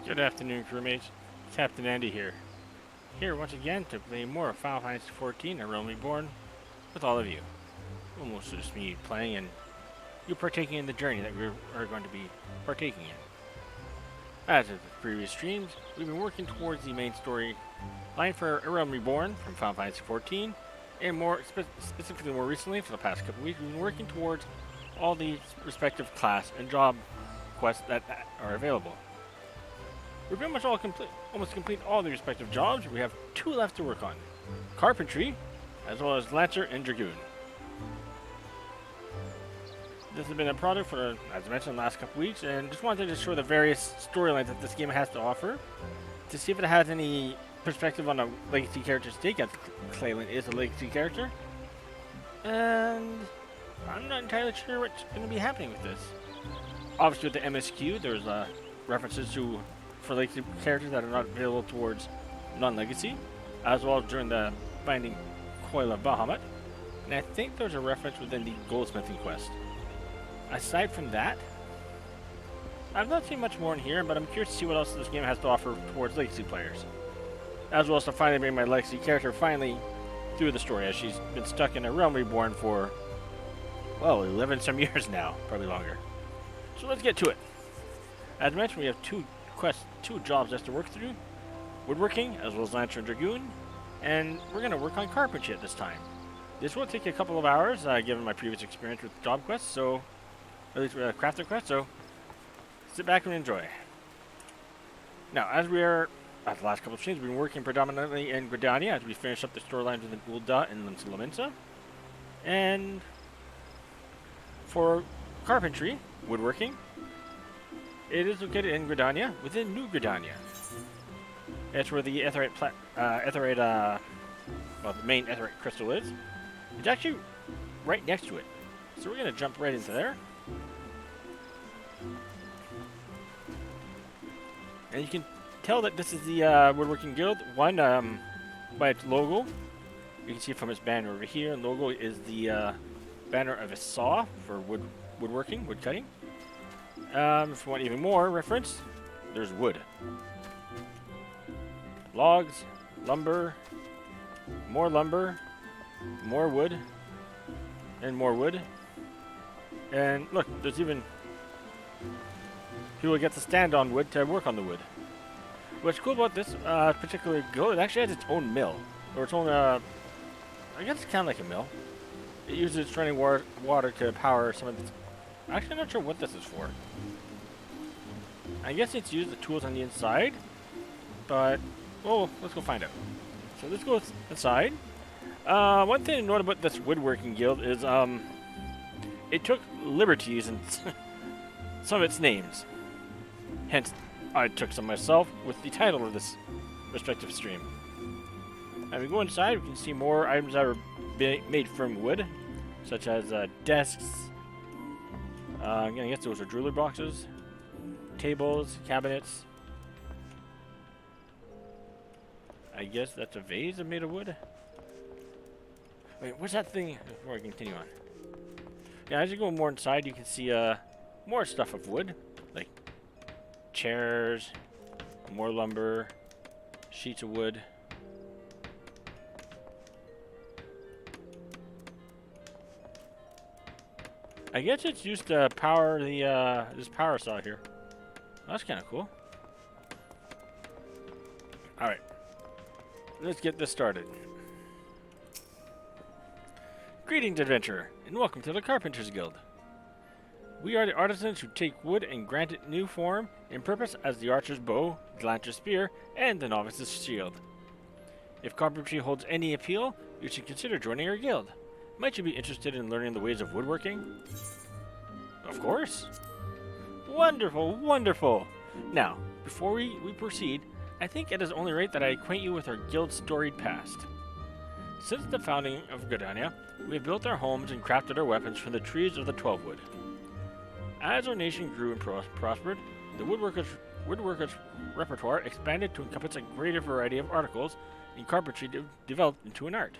Good afternoon, crewmates. Captain Andy here. Here once again to play more of Final Fantasy XIV and Realm Reborn with all of you. Well, mostly just me playing and you partaking in the journey that we are going to be partaking in. As of the previous streams, we've been working towards the main story line for Realm Reborn from Final Fantasy XIV, and more specifically more recently, for the past couple weeks, we've been working towards all the respective class and job quests that are available. We're pretty much almost complete all the respective jobs. We have 2 left to work on. Carpentry, as well as Lancer and Dragoon. This has been a project for, as I mentioned, the last couple weeks, and just wanted to show the various storylines that this game has to offer, to see if it has any perspective on a legacy character's take, as Clalin is a legacy character. And I'm not entirely sure what's going to be happening with this. Obviously with the MSQ, there's references to for legacy characters that are not available towards non-legacy, as well as during the Binding Coil of Bahamut. And I think there's a reference within the Goldsmithing quest. Aside from that, I've not seen much more in here, but I'm curious to see what else this game has to offer towards legacy players. As well as to finally bring my legacy character finally through the story, as she's been stuck in a Realm Reborn for, well, 11 some years now, probably longer. So let's get to it. As mentioned, we have 2 jobs just to work through. Woodworking, as well as Lancer and Dragoon. And we're going to work on carpentry at this time. This will take a couple of hours, given my previous experience with job quests, so, at least crafter quests, so sit back and enjoy. Now, as we are, at the last couple of streams, we've been working predominantly in Gridania as we finish up the storylines within Ul'dah and Laminsa. And for carpentry, woodworking, it is located in Gridania, within New Gridania. That's where the the main Aetheryte crystal is. It's actually right next to it. So we're going to jump right into there. And you can tell that this is the Woodworking Guild. One, by its logo. You can see from its banner over here. And logo is the banner of a saw for woodworking, wood cutting. If you want even more reference, there's wood. Logs, lumber, more wood, and more wood. And look, there's even people get to stand on wood to work on the wood. What's cool about this particular guild, it actually has its own mill, or its own, I guess it's kind of like a mill. It uses its running water to power some of its. Actually, I'm not sure what this is for. I guess it's used the tools on the inside, but, well, let's go find out. So let's go inside. One thing to note about this woodworking guild is, it took liberties in some of its names. Hence, I took some myself with the title of this respective stream. As we go inside, we can see more items that are made from wood, such as desks. I guess those are jewelry boxes, tables, cabinets. I guess that's a vase made of wood. Wait, what's that thing? Before I continue on. Yeah, as you go more inside, you can see more stuff of wood, like chairs, more lumber, sheets of wood. I guess it's used to power the this power saw here. That's kind of cool. All right, let's get this started. Greetings, adventurer, and welcome to the Carpenters Guild. We are the artisans who take wood and grant it new form and purpose as the archer's bow, the lancer's spear, and the novice's shield. If carpentry holds any appeal, you should consider joining our guild. Might you be interested in learning the ways of woodworking? Of course. Wonderful, wonderful. Now, before we proceed, I think it is only right that I acquaint you with our guild's storied past. Since the founding of Gridania, we have built our homes and crafted our weapons from the trees of the 12-wood. As our nation grew and prospered, the woodworkers' repertoire expanded to encompass a greater variety of articles, and carpentry developed into an art.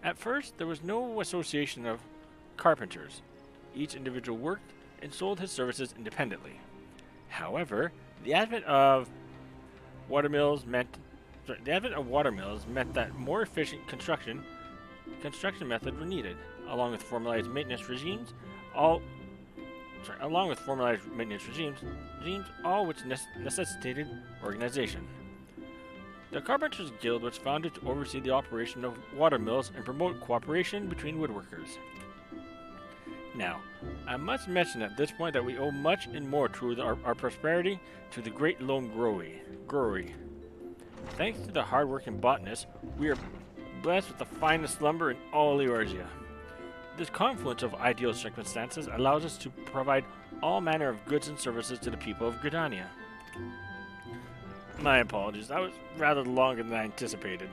At first, there was no association of carpenters. Each individual worked and sold his services independently. However, The advent of watermills meant that more efficient construction methods were needed, along with formalized maintenance regimes, all all which necessitated organization. The Carpenters Guild was founded to oversee the operation of watermills and promote cooperation between woodworkers. Now, I must mention at this point that we owe much and more to our prosperity to the great lone Growy. Thanks to the hard-working botanists, we are blessed with the finest lumber in all Eorzea. This confluence of ideal circumstances allows us to provide all manner of goods and services to the people of Gridania. My apologies, that was rather longer than I anticipated.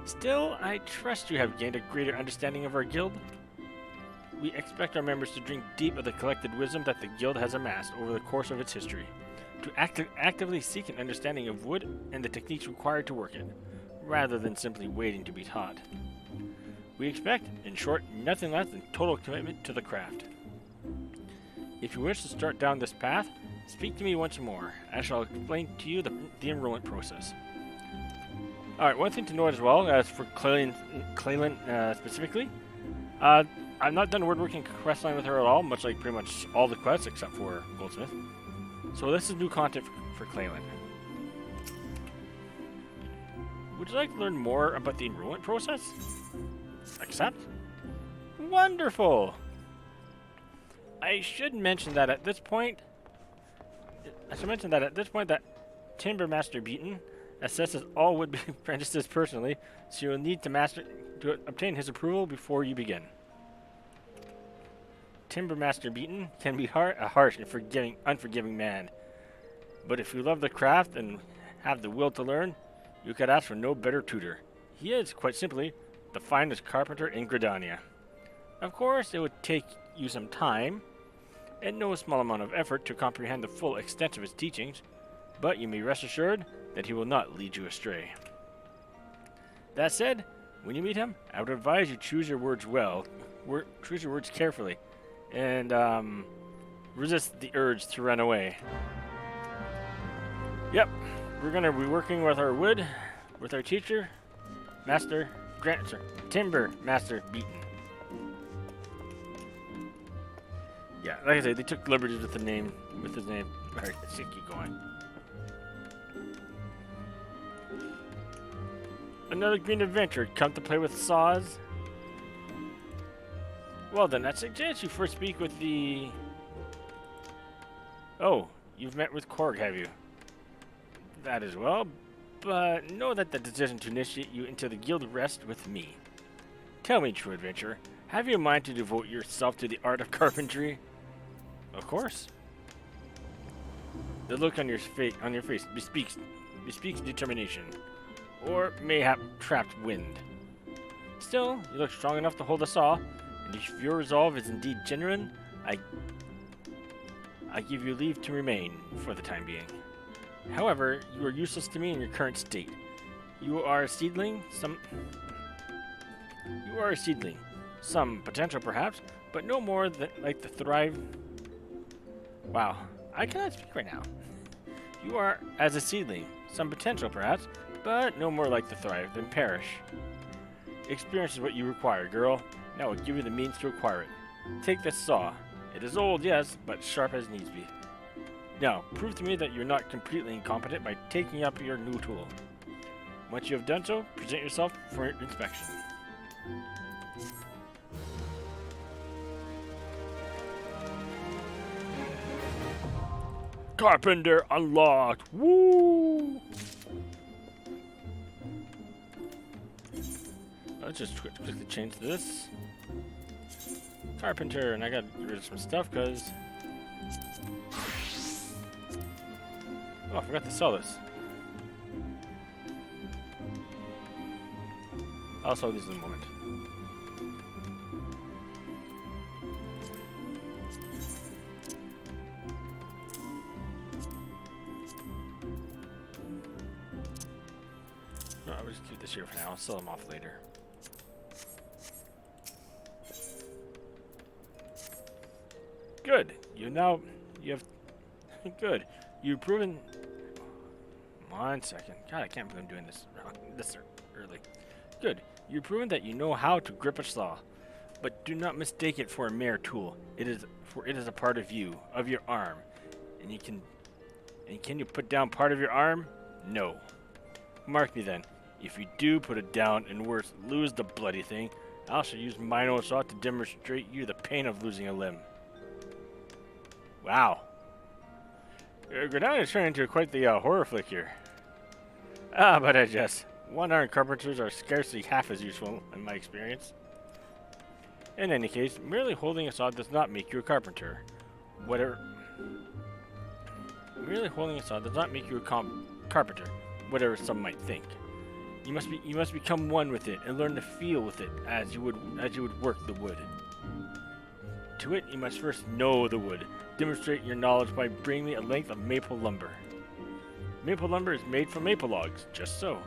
Still, I trust you have gained a greater understanding of our guild. We expect our members to drink deep of the collected wisdom that the guild has amassed over the course of its history, to actively seek an understanding of wood and the techniques required to work it, rather than simply waiting to be taught. We expect, in short, nothing less than total commitment to the craft. If you wish to start down this path, speak to me once more. I shall explain to you the enrollment process. Alright, one thing to note as well, as for Clalin specifically, I've not done woodworking quest line with her at all, much like pretty much all the quests except for Goldsmith. So this is new content for Clalin. Would you like to learn more about the enrollment process? Accept? Wonderful! I should mention that at this point that Timber Master Beaton assesses all would-be apprentices personally, so you'll need to obtain his approval before you begin. Timber Master Beaton can be a harsh and unforgiving man, but if you love the craft and have the will to learn, you could ask for no better tutor. He is, quite simply, the finest carpenter in Gridania. Of course, it would take you some time, and no small amount of effort to comprehend the full extent of his teachings, but you may rest assured that he will not lead you astray. That said, when you meet him, I would advise you choose your words choose your words carefully, and resist the urge to run away. Yep, we're gonna be working with our teacher, Timber Master Beaton. Yeah, like I said, they took liberties with his name. Alright, let's keep going. Another green adventure. Come to play with saws? Well then, I suggest you first speak with the... Oh, you've met with Korg, have you? That as well, but know that the decision to initiate you into the guild rests with me. Tell me, true adventurer, have you a mind to devote yourself to the art of carpentry? Of course. The look on your face bespeaks determination, or mayhap trapped wind. Still, you look strong enough to hold a saw, and if your resolve is indeed genuine, I give you leave to remain for the time being. However, you are useless to me in your current state. You are a seedling, some potential perhaps, but no more than like to thrive. Wow, I cannot speak right now. You are as a seedling, some potential perhaps, but no more like to thrive than perish. Experience is what you require, girl. Now I'll give you the means to acquire it. Take this saw. It is old, yes, but sharp as needs be. Now, prove to me that you're not completely incompetent by taking up your new tool. Once you have done so, present yourself for inspection. Carpenter unlocked! Woo! Let's just quickly change this. Carpenter, and I gotta get rid of some stuff because... Oh, I forgot to sell this. I'll sell these in a moment. No, I'll just keep this here for now. I'll sell them off later. Good. You have good. You've proven 1 second. God, I can't believe I'm doing this wrong. This early. Good. You've proven that you know how to grip a saw, but do not mistake it for a mere tool. It is a part of you, of your arm, and can you put down part of your arm? No. Mark me then. If you do put it down, and worse, lose the bloody thing, I shall use mine own saw to demonstrate you the pain of losing a limb. Wow. Grenade is turning into quite the horror flick here. But I jest. One-armed carpenters are scarcely half as useful, in my experience. In any case, merely holding a saw does not make you a carpenter. Merely holding a saw does not make you a carpenter, whatever some might think. You must become one with it and learn to feel with it as you would work the wood. To it, you must first know the wood. Demonstrate your knowledge by bringing me a length of maple lumber. Maple lumber is made from maple logs, just so.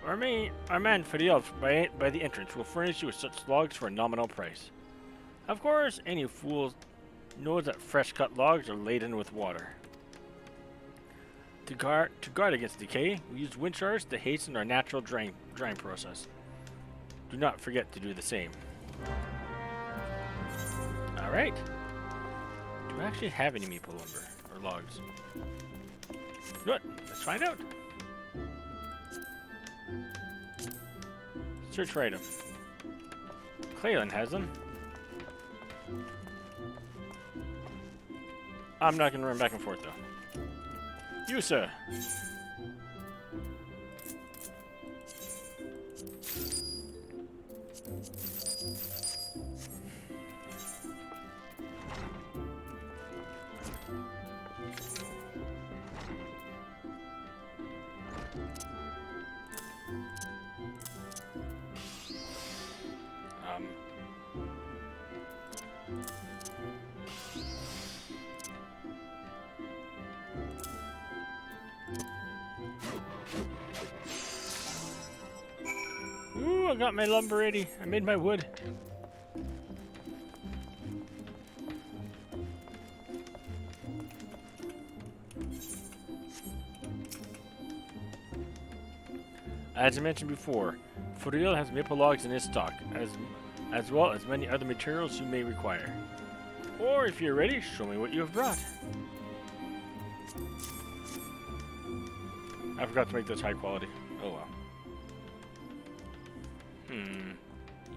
Our man Fidel by the entrance will furnish you with such logs for a nominal price. Of course, any fool knows that fresh cut logs are laden with water. To guard against decay, we use wind showers to hasten our natural drying process. Do not forget to do the same. Alright. Do I actually have any maple lumber or logs? Good. Let's find out. Search for item. Clalin has them. I'm not going to run back and forth though. You, sir. Ooh, I got my lumber ready. I made my wood. As I mentioned before, Furiel has maple logs in his stock, as well as many other materials you may require. Or if you're ready, show me what you have brought. I forgot to make this high quality. Oh well.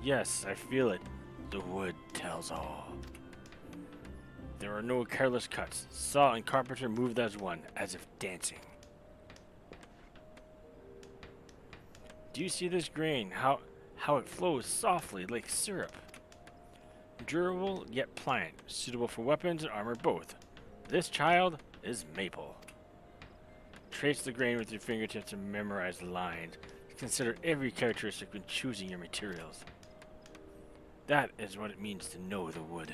Yes, I feel it. The wood tells all. There are no careless cuts. Saw and carpenter moved as one, as if dancing. Do you see this grain? How it flows softly like syrup. Durable yet pliant, suitable for weapons and armor both. This child is maple. Trace the grain with your fingertips and memorize the lines. Consider every characteristic when choosing your materials. That is what it means to know the wood.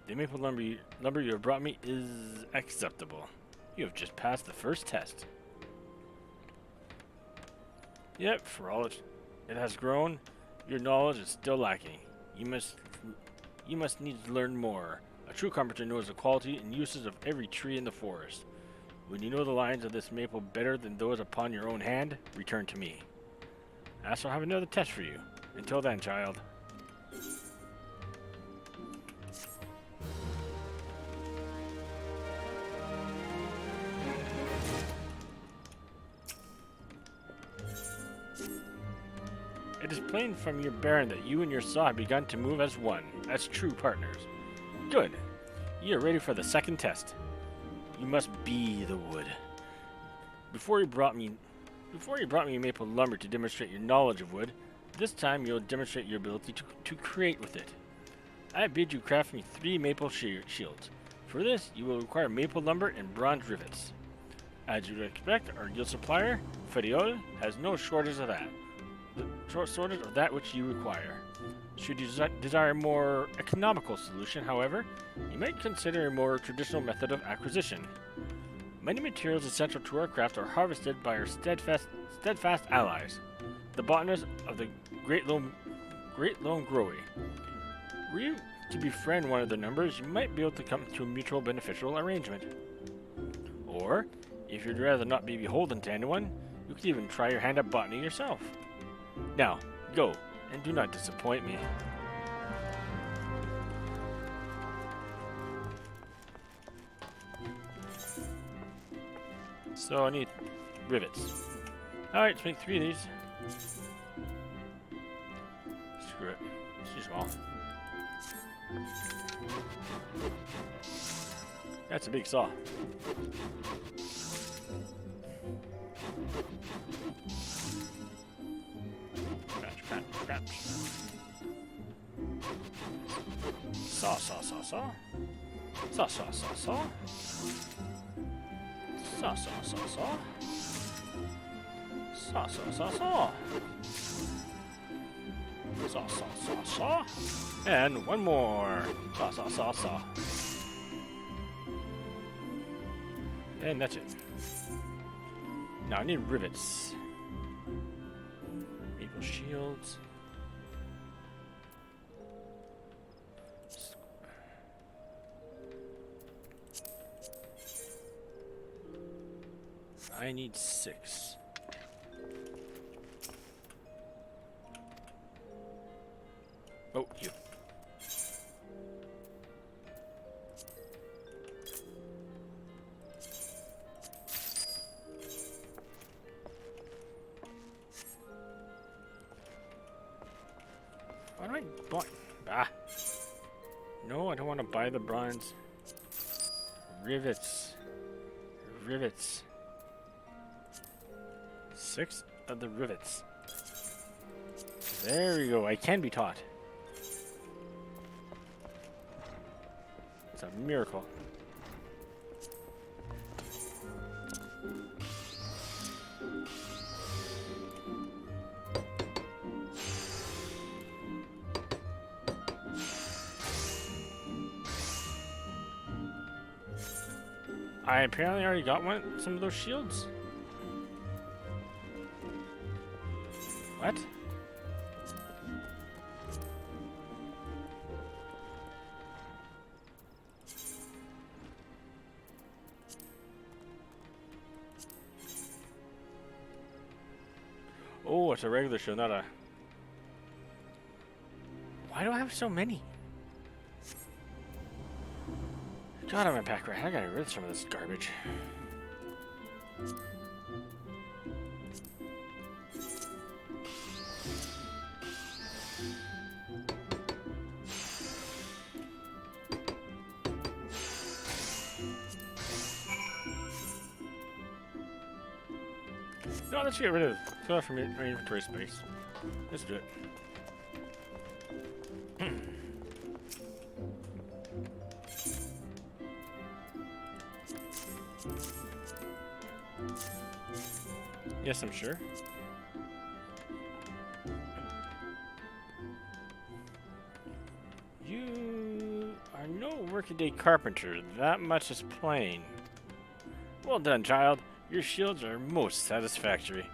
The maple lumber you have brought me is acceptable. You have just passed the first test. Yet, for all it has grown, your knowledge is still lacking. You must need to learn more. A true carpenter knows the quality and uses of every tree in the forest. When you know the lines of this maple better than those upon your own hand, return to me. I shall have another test for you. Until then, child. It is plain from your bearing that you and your saw have begun to move as one, as true partners. Good. You are ready for the second test. You must be the wood. Before you brought me maple lumber to demonstrate your knowledge of wood, this time you'll demonstrate your ability to create with it. I bid you craft me 3 maple shields. For this, you will require maple lumber and bronze rivets. As you would expect, our guild supplier, Feriol, has no shortage of that. Shortage of that which you require. Should you desire a more economical solution, however, you might consider a more traditional method of acquisition. Many materials essential to our craft are harvested by our steadfast allies, the botanists of the Great Lone Growey. Were you to befriend one of their numbers, you might be able to come to a mutual beneficial arrangement. Or, If you'd rather not be beholden to anyone, you could even try your hand at botany yourself. Now, go, and do not disappoint me. So I need rivets. Alright, let's make 3 of these. Screw it. It's too small. That's a big saw. Scratch. Saw. Saw. Saw. And one more. Saw. And that's it. Now I need rivets. Maple shields. I need 6. Oh, you. Why do I buy? No, I don't want to buy the bronze. Rivets. 6 of the rivets. There we go. I can be taught. It's a miracle. I apparently already got some of those shields. What? Oh, it's a regular shield, not a... Why do I have so many? God, I'm a pack rat. I gotta get rid of some of this garbage. No, let's get rid of it. Go off from your inventory space. Let's do it. Yes, I'm sure. You are no workaday carpenter. That much is plain. Well done, child. Your shields are most satisfactory.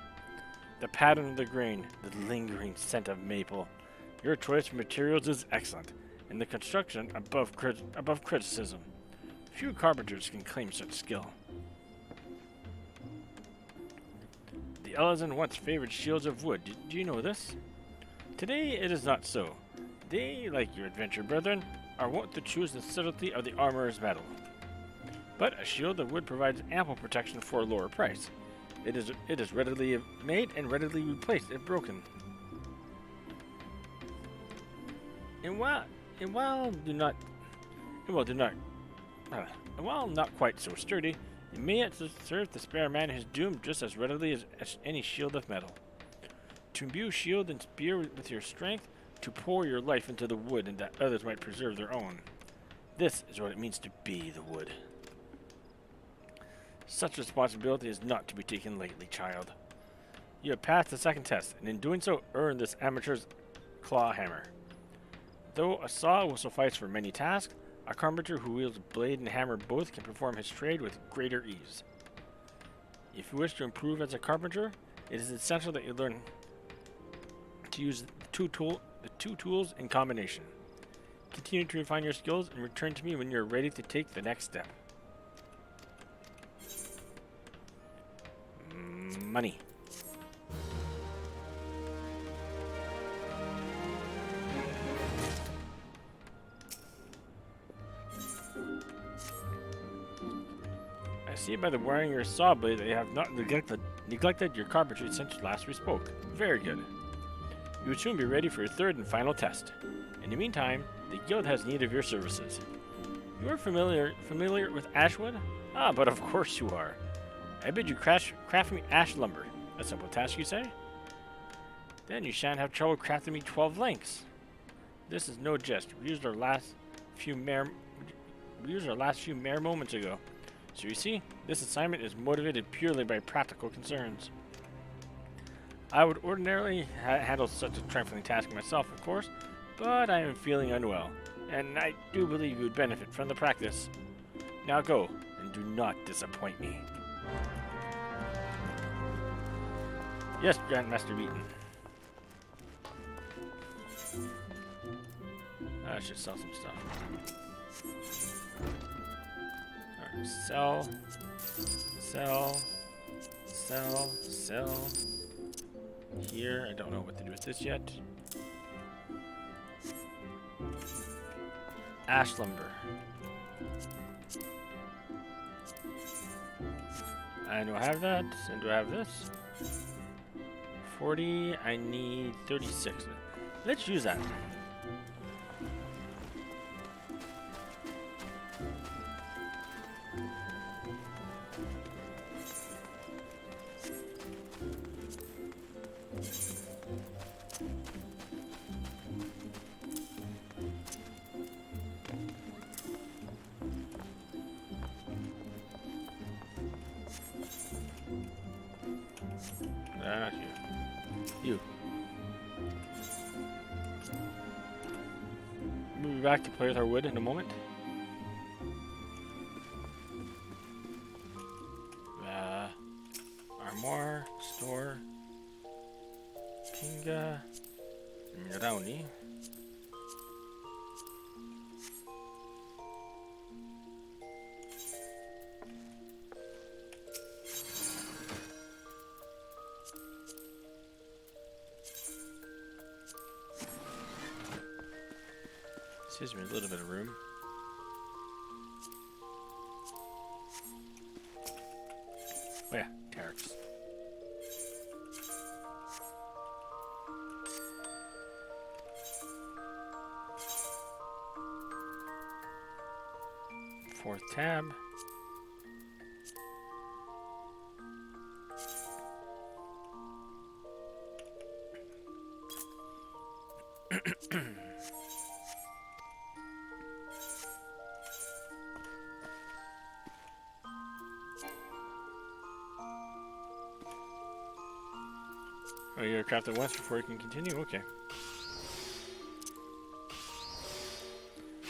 The pattern of the grain, the lingering scent of maple. Your choice of materials is excellent, and the construction above criticism. Few carpenters can claim such skill. The Elezen once favored shields of wood. Did you know this? Today it is not so. They, like your adventure brethren, are wont to choose the subtlety of the armorer's metal. But a shield of wood provides ample protection for a lower price. It is readily made and readily replaced if broken. And while not quite so sturdy, it may yet serve to spare a man his doom just as readily as any shield of metal. To imbue shield and spear with your strength, to pour your life into the wood and that others might preserve their own. This is what it means to be the wood. Such responsibility is not to be taken lightly, child. You have passed the second test, and in doing so, earned this amateur's claw hammer. Though a saw will suffice for many tasks, a carpenter who wields blade and hammer both can perform his trade with greater ease. If you wish to improve as a carpenter, it is essential that you learn to use the two tools in combination. Continue to refine your skills and return to me when you are ready to take the next step. money. I see by the wearing your saw blade that you have not neglected your carpentry since last we spoke. Very good. You will soon be ready for your third and final test. In the meantime, the guild has need of your services. You are familiar with ashwood? Ah, but of course you are. I bid you craft me ash lumber. A simple task, you say? Then you shan't have trouble crafting me 12 links. This is no jest. We used our last few mere moments ago. So you see, this assignment is motivated purely by practical concerns. I would ordinarily handle such a trifling task myself, of course, but I am feeling unwell, and I do believe you would benefit from the practice. Now go, and do not disappoint me. Yes, Grandmaster Beaton. I should sell some stuff. Alright, sell. Here, I don't know what to do with this yet. Ash lumber. I do I have that, and do I have this? 40, I need 36. Let's use that. Not you. You. We'll be back to play with our wood in a moment. Armor, store, Pinga, Mirauni. Gives me a little bit of room. Oh yeah, tariffs. Fourth tab. Oh, you gotta craft it once before you can continue? Okay.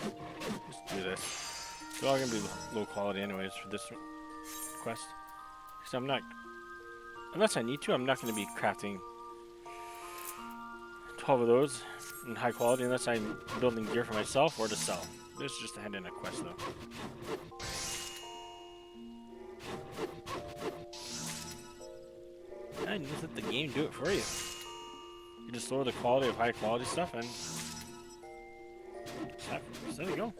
Let's do this. It's all gonna be low quality anyways for this quest. Because I'm not... Unless I need to, I'm not gonna be crafting 12 of those in high quality unless I'm building gear for myself or to sell. This is just to hand in a quest though. And just let the game do it for you. You just lower the quality of high quality stuff and there you go.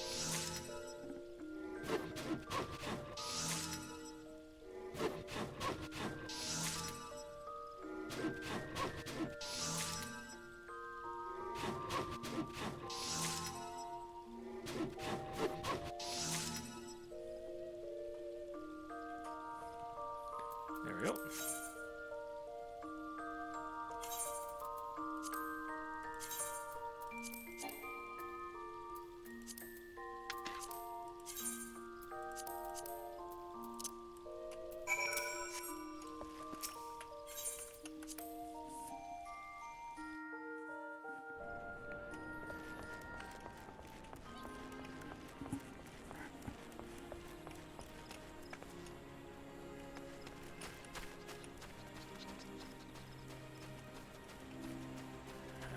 There we go.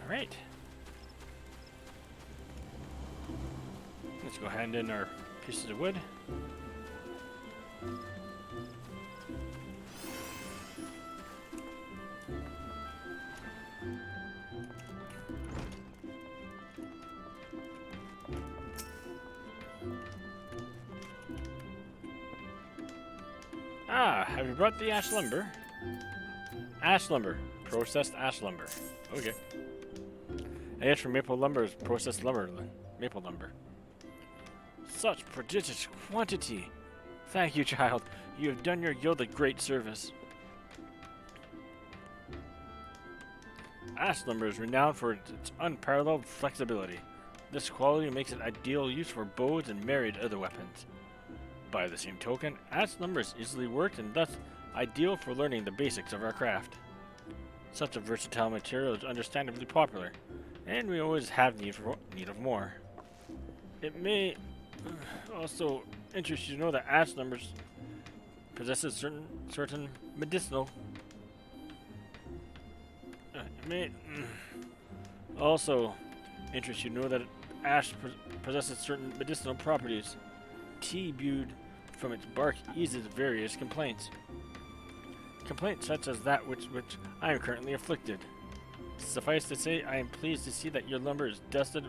Alright. Let's go hand in our pieces of wood. Ah, have you brought the ash lumber? Ash lumber. Processed ash lumber. Okay. I guess for maple lumber is processed lumber. Maple lumber. Such prodigious quantity. Thank you, child. You have done your guild a great service. Ash lumber is renowned for its unparalleled flexibility. This quality makes it ideal use for bows and myriad other weapons. By the same token, ash lumber is easily worked and thus ideal for learning the basics of our craft. Such a versatile material is understandably popular, and we always have need of more. It may also interest you to know that ash lumber possesses certain medicinal. It may also interest you to know that ash possesses certain medicinal properties. Tea brewed from its bark eases various complaints. Complaints such as that which I am currently afflicted. Suffice to say, I am pleased to see that your lumber is dusted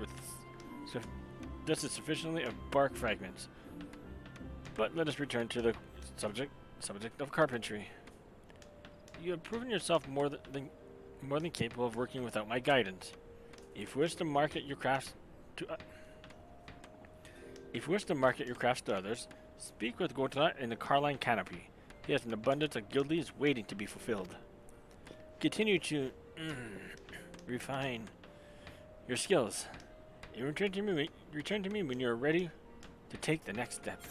sufficiently of bark fragments. But let us return to the subject of carpentry. You have proven yourself more than capable of working without my guidance. If you wish to market your crafts to others, speak with Gotha in the Clalin canopy. He has an abundance of guild leads waiting to be fulfilled. Continue to refine your skills. And return to me when you are ready to take the next step.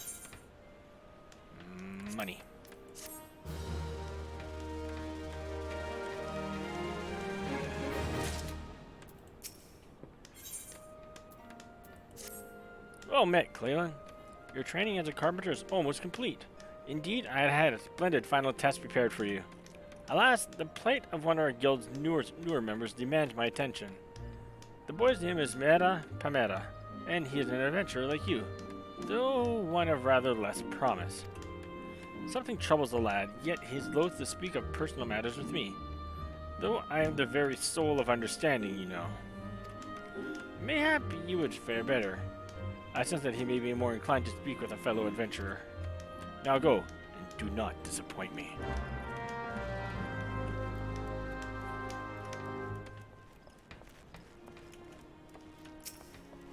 Money. Well met, Clalin. Your training as a carpenter is almost complete. Indeed, I had a splendid final test prepared for you. Alas, the plight of one of our guild's newer members demands my attention. The boy's name is Mera Pamera, and he is an adventurer like you, though one of rather less promise. Something troubles the lad, yet he is loath to speak of personal matters with me, though I am the very soul of understanding, you know. Mayhap you would fare better. I sense that he may be more inclined to speak with a fellow adventurer. Now go, and do not disappoint me.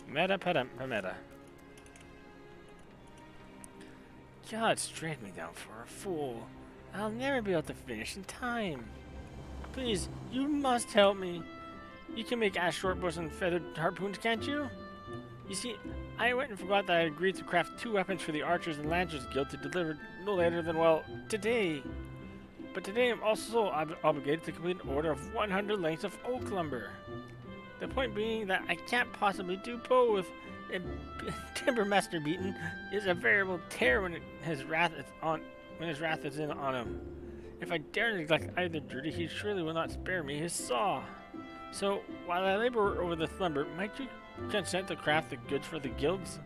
Meta. God, straight me down for a fool. I'll never be able to finish in time. Please, you must help me. You can make ash shortbows and feathered harpoons, can't you? You see, I went and forgot that I agreed to craft 2 weapons for the Archers and Lancers Guild to deliver no later than, well, today. But today I'm also obligated to complete an order of 100 lengths of oak lumber. The point being that I can't possibly do both. Timbermaster Beaton is a veritable terror when his wrath is in on him. If I dare neglect either duty, he surely will not spare me his saw. So, while I labor over this lumber, might you consent to craft the goods for the guilds?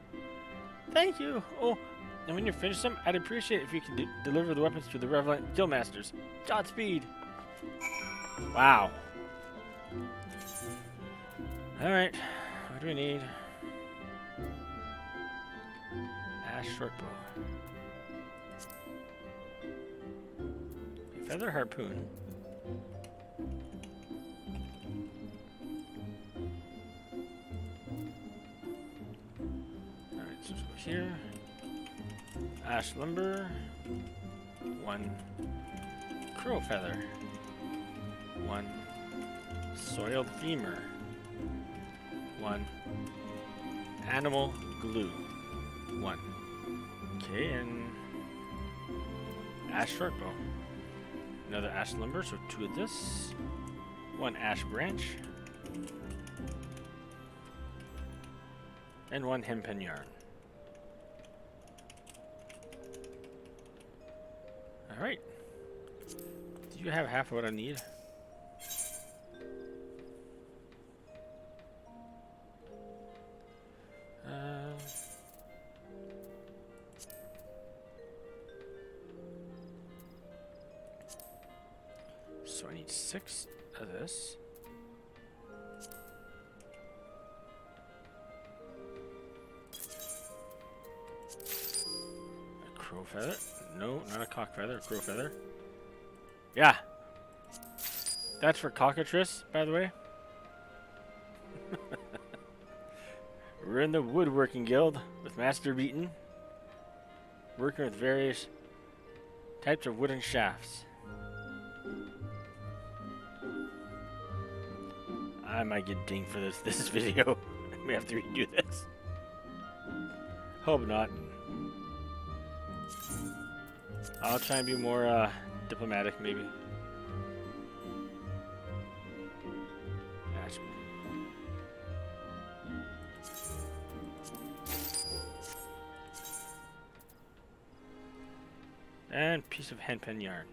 Thank you. Oh, and when you finish them, I'd appreciate if you could deliver the weapons to the relevant guildmasters. Godspeed. Wow. Alright, what do we need? Ash shortbow. Feather harpoon. Alright, so let's go here. Ash lumber. 1 crow feather. 1 soiled femur. 1 animal glue. 1. Okay, and ash shortbow. Another ash lumber, so 2 of this. 1 ash branch. And 1 hempen yarn. Alright. Do you have half of what I need? So I need 6 of this. A crow feather? No, not a cock feather. A crow feather. Yeah. That's for cockatrice, by the way. We're in the woodworking guild with Master Beaton, working with various types of wooden shafts. I might get dinged for this video. We have to redo this. Hope not. I'll try and be more diplomatic, maybe. And piece of henpen yarn.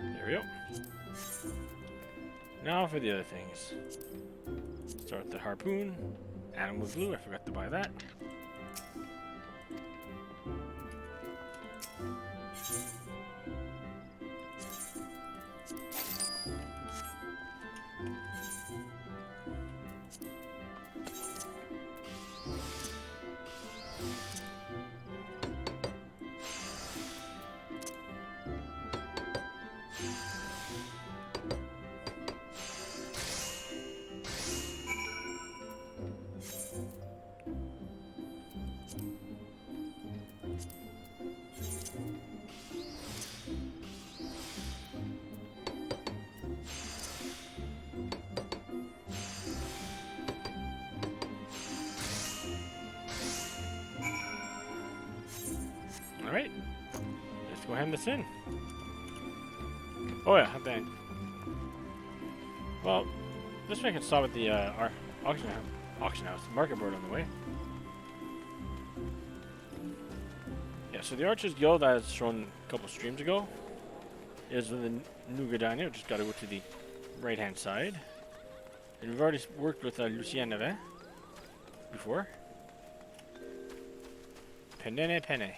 There we go. Now for the other things. Start with the harpoon. Animal glue, I forgot to buy that. Alright, let's go hem this in. Oh yeah, dang. Well, this way I can stop at the our auction house, market board on the way. Yeah, so the Archers Guild, as shown a couple streams ago, is in the New Gardania. Just gotta go to the right-hand side. And we've already worked with Lucien Navin before. Penne.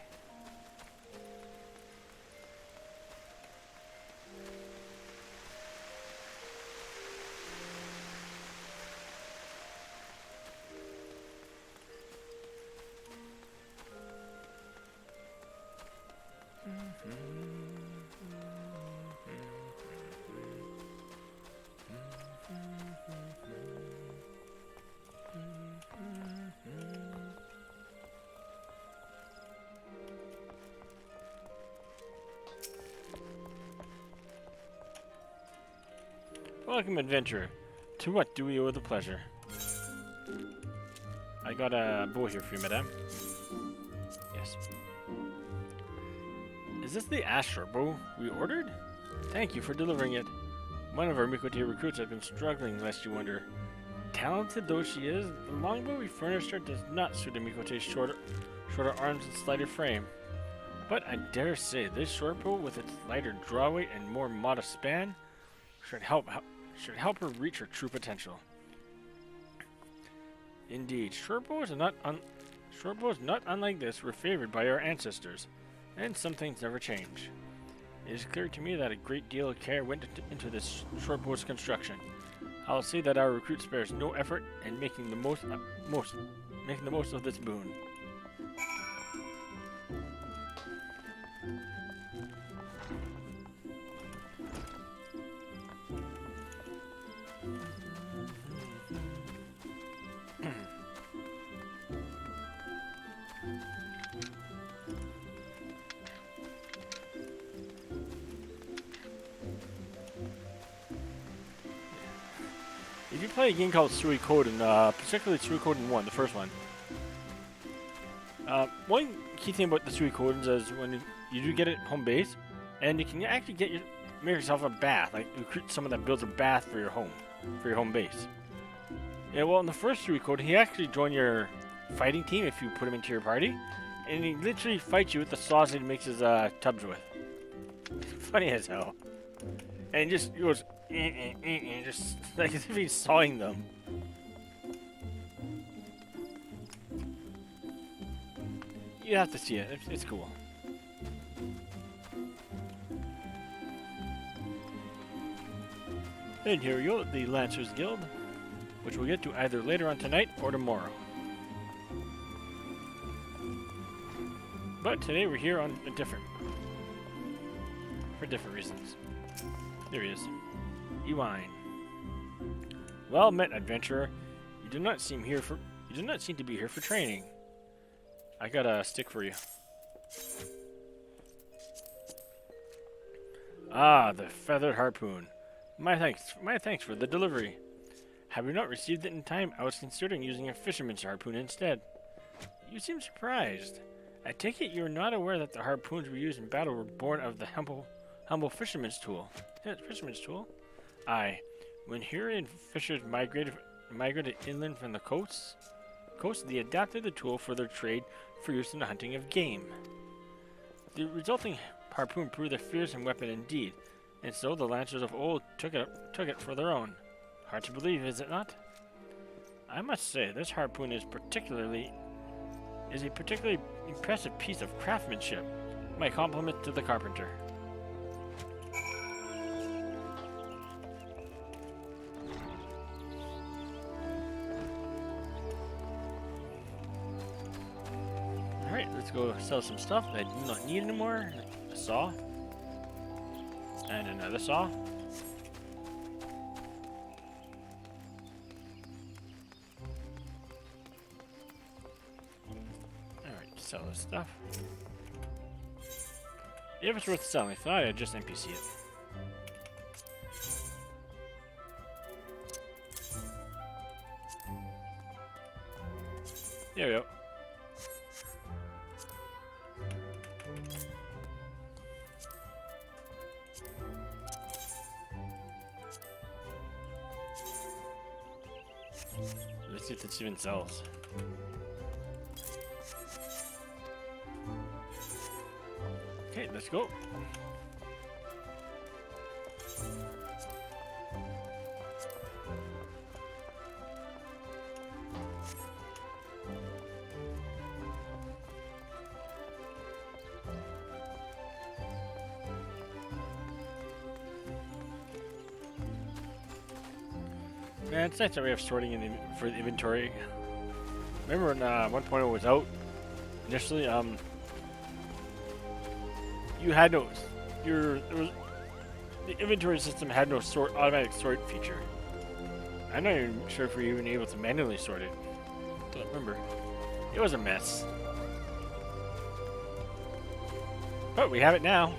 Welcome, adventurer. To what do we owe the pleasure? I got a bow here for you, madame. Yes. Is this the Asher bow we ordered? Thank you for delivering it. One of our Mikote recruits has been struggling, lest you wonder. Talented though she is, the longbow we furnished her does not suit a Mikote's shorter arms and slighter frame. But I dare say this short bow, with its lighter draw weight and more modest span, should help her reach her true potential. Indeed, short bows not unlike this were favored by our ancestors, and some things never change. It is clear to me that a great deal of care went into this short bow's construction. I'll say that our recruit spares no effort in making the most of this boon. If you play a game called Suikoden, particularly Suikoden 1, the first one, one key thing about the Suikodens is when you do get it home base, and you can actually make yourself a bath, like recruit someone that builds a bath for your home base. Yeah, well, in the first Suikoden, he actually joined your fighting team if you put him into your party, and he literally fights you with the saws that he makes his tubs with. Funny as hell. And he just goes, just like as if he's sawing them. You have to see it. It's cool. And here we go, the Lancers Guild, which we'll get to either later on tonight or tomorrow. But today we're here on a for different reasons. There he is. Ewine. Well met, adventurer. You do not seem to be here for training. I got a stick for you. Ah, the feathered harpoon. My thanks for the delivery. Have you not received it in time? I was considering using a fisherman's harpoon instead. You seem surprised. I take it you are not aware that the harpoons we used in battle were born of the humble fisherman's tool. Yeah, fisherman's tool? Aye. When Hurrian fishers migrated inland from the coast, they adapted the tool for their trade for use in the hunting of game. The resulting harpoon proved a fearsome weapon indeed, and so the lancers of old took it for their own. Hard to believe, is it not? I must say, this harpoon is a particularly impressive piece of craftsmanship. My compliments to the carpenter. Alright, let's go sell some stuff that I do not need anymore. A saw. And another saw. Alright, sell this stuff. If it's worth selling, if not, I just NPC it. There we go. Let's see if this even sells. Okay, let's go. Man, it's nice that we have sorting for the inventory. Remember when 1.0 was out initially? You had no, the inventory system had no automatic sort feature. I'm not even sure if we were even able to manually sort it. Don't remember. It was a mess. But we have it now.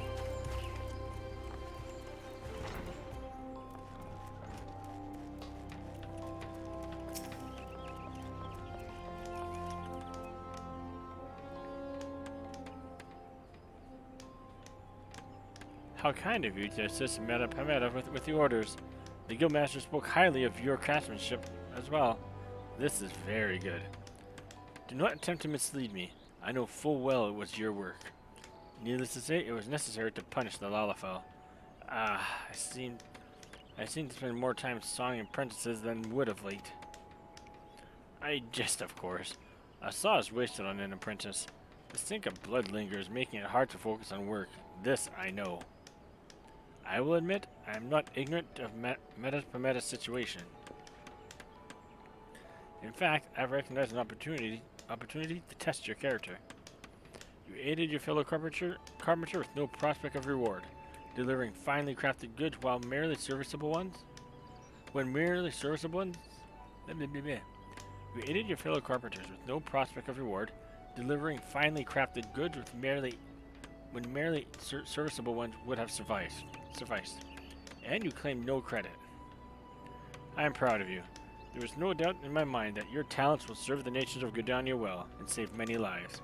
How kind of you to assist Meta Pameta with the orders. The Guildmaster spoke highly of your craftsmanship as well. This is very good. Do not attempt to mislead me. I know full well it was your work. Needless to say, it was necessary to punish the Lalafell. I seem to spend more time sawing apprentices than would of late. I jest, of course. A saw is wasted on an apprentice. The stink of blood lingers, making it hard to focus on work. This I know. I will admit, I am not ignorant of Meta's situation. In fact, I've recognized an opportunity to test your character. You aided your fellow carpenter with no prospect of reward, delivering finely crafted goods while merely serviceable ones. You aided your fellow carpenters with no prospect of reward, delivering finely crafted goods when merely serviceable ones would have sufficed. And you claim no credit. I am proud of you. There is no doubt in my mind that your talents will serve the nations of Gridania well and save many lives.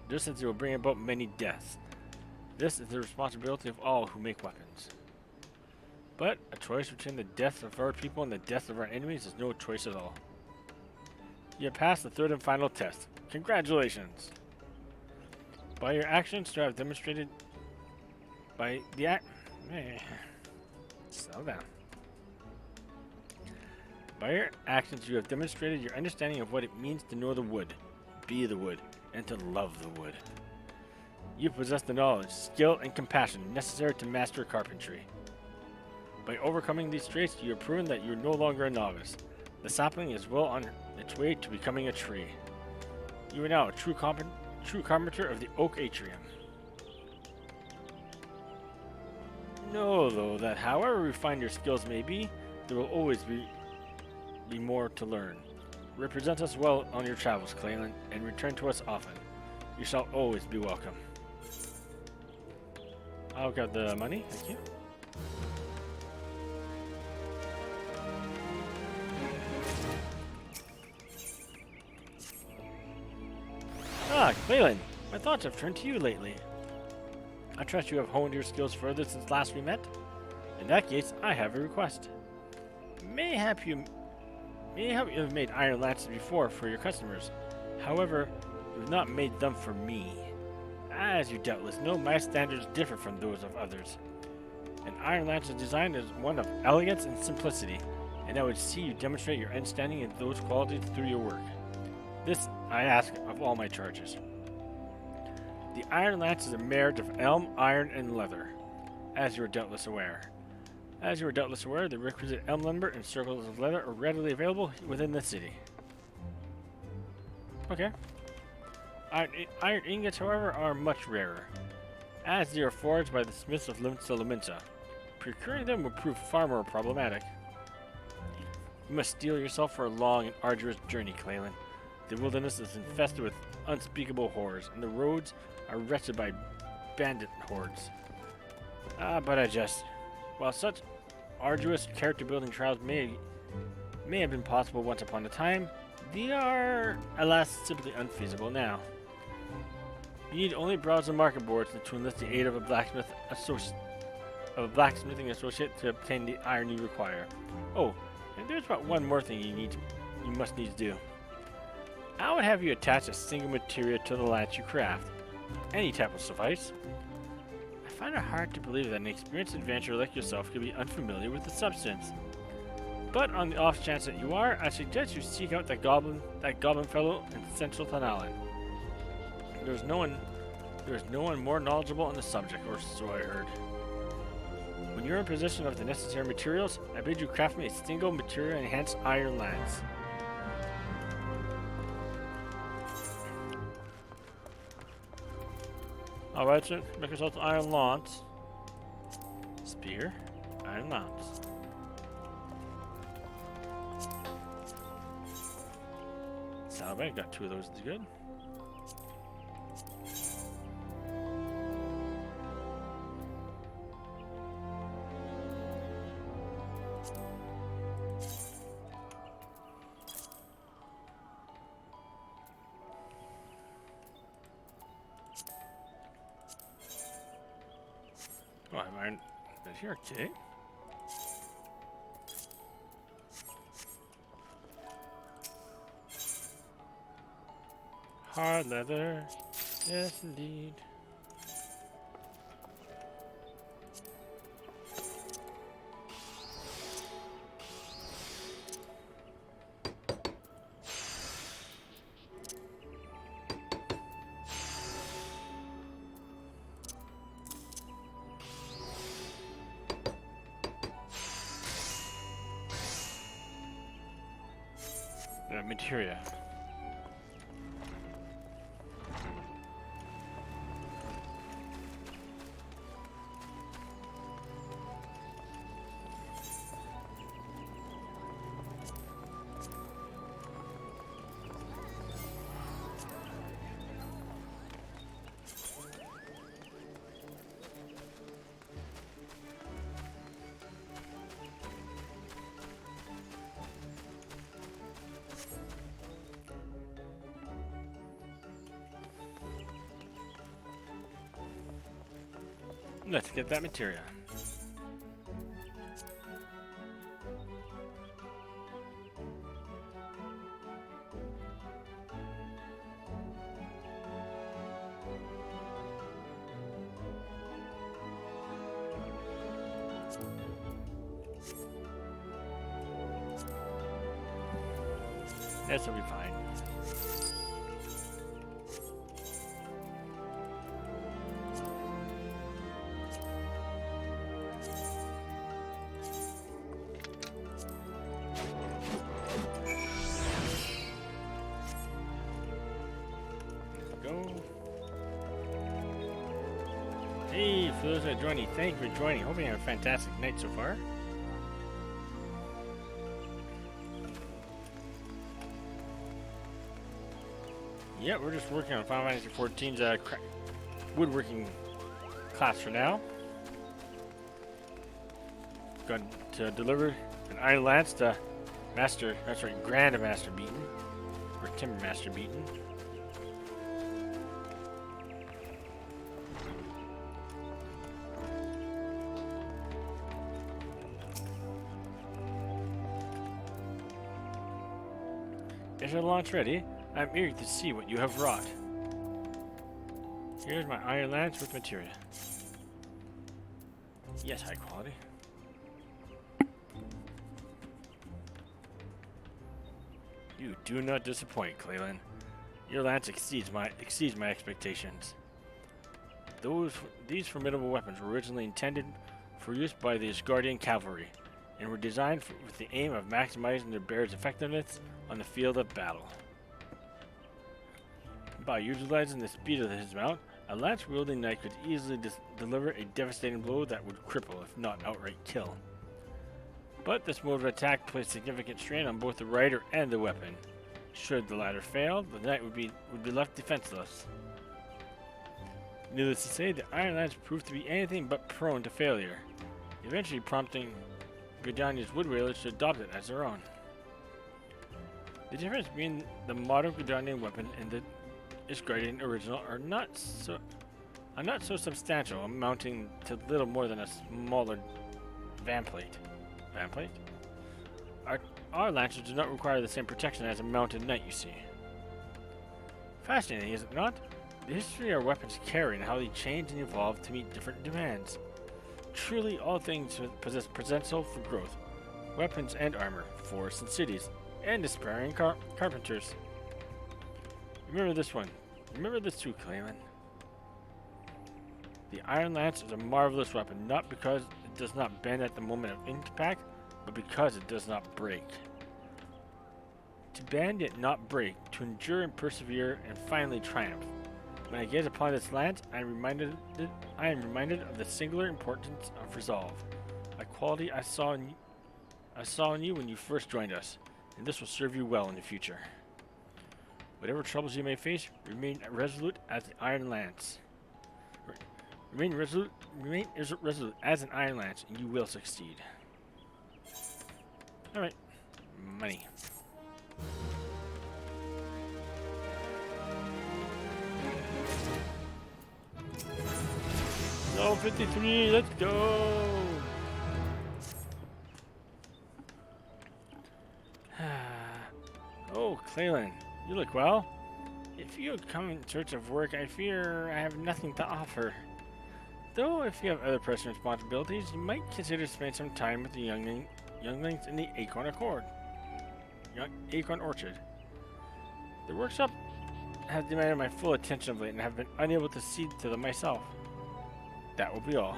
Just as they will bring about many deaths. This is the responsibility of all who make weapons. But a choice between the death of our people and the death of our enemies is no choice at all. You have passed the third and final test. Congratulations. By your actions, you have demonstrated... By the act... Slow down. By your actions, you have demonstrated your understanding of what it means to know the wood, be the wood, and to love the wood. You possess the knowledge, skill, and compassion necessary to master carpentry. By overcoming these traits, you have proven that you are no longer a novice. The sapling is well on its way to becoming a tree. You are now a true carpenter of the oak atrium. Know, though, that however refined your skills may be, there will always be more to learn. Represent us well on your travels, Clalin, and return to us often. You shall always be welcome. I'll grab the money, thank you. Ah, Clalin, my thoughts have turned to you lately. I trust you have honed your skills further since last we met. In that case, I have a request. Mayhap you have made iron lances before for your customers. However, you have not made them for me. As you doubtless know, my standards differ from those of others. An iron lance's design is one of elegance and simplicity, and I would see you demonstrate your understanding of those qualities through your work. This I ask of all my charges. The iron lance is a marriage of elm, iron, and leather, as you are doubtless aware. The requisite elm lumber and circles of leather are readily available within the city. Okay. Iron ingots, however, are much rarer, as they are forged by the smiths of Limsa. Procuring them would prove far more problematic. You must steel yourself for a long and arduous journey, Clalin. The wilderness is infested with unspeakable horrors, and the roads are wretched by bandit hordes. But I jest. While such arduous character-building trials may have been possible once upon a time, they are, alas, simply unfeasible now. You need only browse the market boards to enlist the aid of a blacksmithing associate to obtain the iron you require. Oh, and there's but one more thing you must needs do. I would have you attach a single material to the lance you craft. Any type will suffice. I find it hard to believe that an experienced adventurer like yourself could be unfamiliar with the substance. But on the off chance that you are, I suggest you seek out that goblin fellow in central Clalin. There's no one more knowledgeable on the subject, or so I heard. When you're in possession of the necessary materials, I bid you craft me a single material enhanced iron lance. Alright, so make yourself an iron lance. Spear, iron lance. Salve, got two of those, is good. Oh, I'm iron right here, okay. Hard leather, yes indeed. Materia. Let's get that materia. Yes, I'll be fine. Go. Hey, for those that are joining, thank you for joining. Hoping you have a fantastic night so far. Yeah, we're just working on Final Fantasy XIV's woodworking class for now. Going to deliver an Iron Lance to Master, that's right, Grand Master Beaton, or Timber Master Beaton. Is your launch ready? I'm eager to see what you have wrought. Here's my Iron Lance with materia. Yes, high quality. You do not disappoint, Clalin. Your lance exceeds my expectations. These formidable weapons were originally intended for use by the Asgardian cavalry, and were designed with the aim of maximizing their bearer's effectiveness on the field of battle. By utilizing the speed of his mount, a lance-wielding knight could easily deliver a devastating blow that would cripple, if not outright kill. But this mode of attack placed significant strain on both the rider and the weapon. Should the latter fail, the knight would be left defenseless. Needless to say, the Iron Lance proved to be anything but prone to failure, eventually prompting Gridania's wood whalers to adopt it as their own. The difference between the modern Gridanian weapon and the Asgardian original are not so substantial, amounting to little more than a smaller vanplate. Vanplate? Our lancers do not require the same protection as a mounted knight, you see. Fascinating, is it not? The history our weapons carry and how they change and evolve to meet different demands. Truly, all things possess potential for growth. Weapons and armor, forests and cities, and aspiring carpenters. Remember this one. Remember this too, Clalin. The Iron Lance is a marvelous weapon, not because it does not bend at the moment of impact, but because it does not break. To bend yet not break, to endure and persevere, and finally triumph. When I gaze upon this lance, I am reminded of the singular importance of resolve, a quality I saw in you when you first joined us, and this will serve you well in the future. Whatever troubles you may face, remain resolute as the Iron Lance. Remain resolute as an Iron Lance, and you will succeed. Alright. Money. Level 53, let's go! Oh, Clalin, you look well. If you had come in search of work, I fear I have nothing to offer. Though, if you have other pressing responsibilities, you might consider spending some time with the younglings in the Acorn Orchard. The workshop has demanded my full attention of late, and I have been unable to see to them myself. That will be all.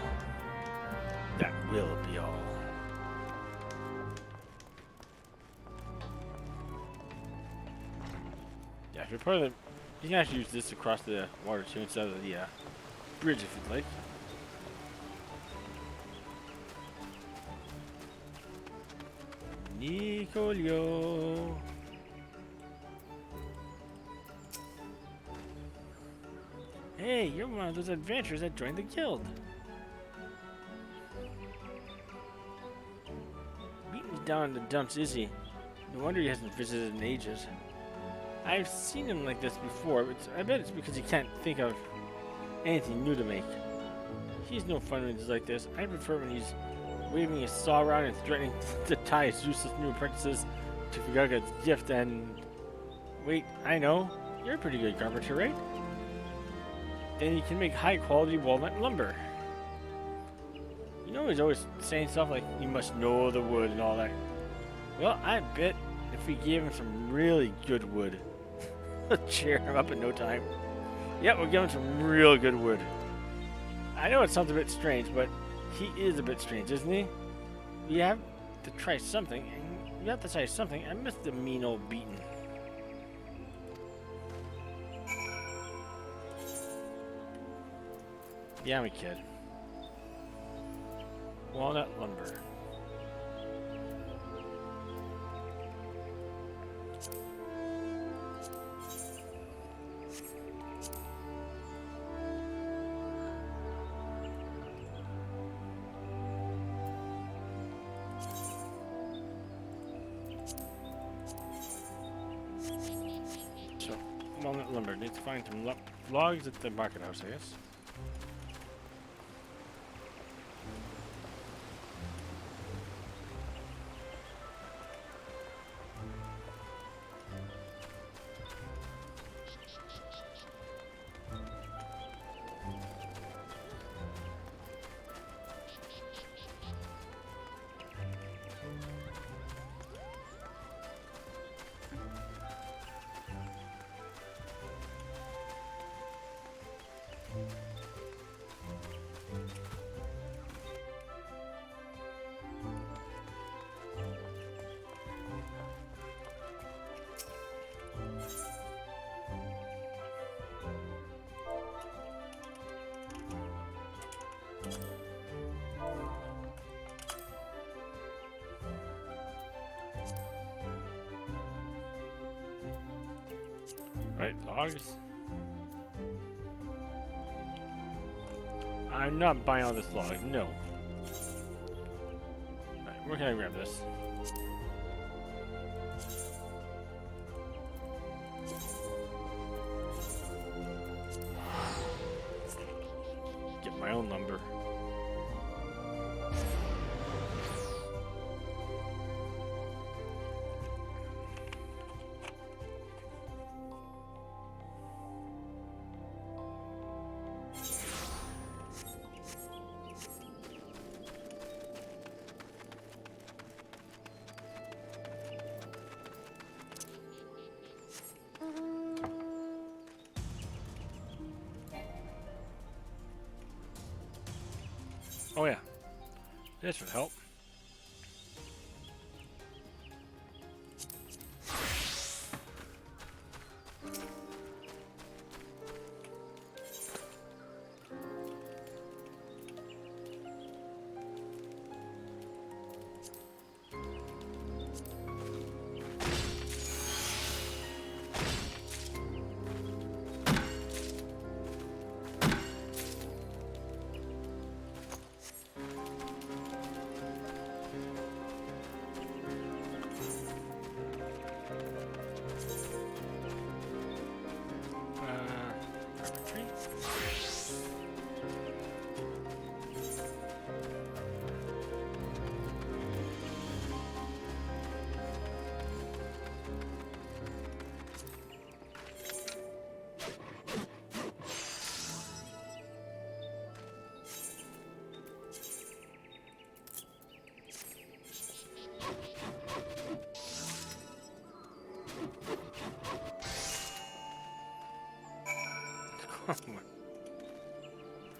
That will be all. Yeah, if you're part of the... You can actually use this to cross the water too, instead of the bridge if you'd like. Nicolio. Hey, you're one of those adventurers that joined the guild. Beaton's down in the dumps, is he? No wonder he hasn't visited in ages. I've seen him like this before, but I bet it's because he can't think of anything new to make. He's no fun when he's like this. I prefer when he's waving his saw around and threatening to tie his useless new apprentices to Fugaga's gift and... Wait, I know. You're a pretty good carpenter, right? Then you can make high-quality walnut lumber. You know he's always saying stuff like, you must know the wood and all that. Well, I bet If we gave him some really good wood, cheer him up in no time. Yep, we're giving him some real good wood. I know it sounds a bit strange, but he is a bit strange, isn't he? We have to try something, and we have to try something. I miss the mean old beaten. Yeah, I'm a kid. Walnut lumber. So, walnut lumber. Need to find some logs at the market house, I guess. Right, logs. I'm not buying all this log, no. Alright, where can I grab this? Get my own lumber. Oh yeah, this would help.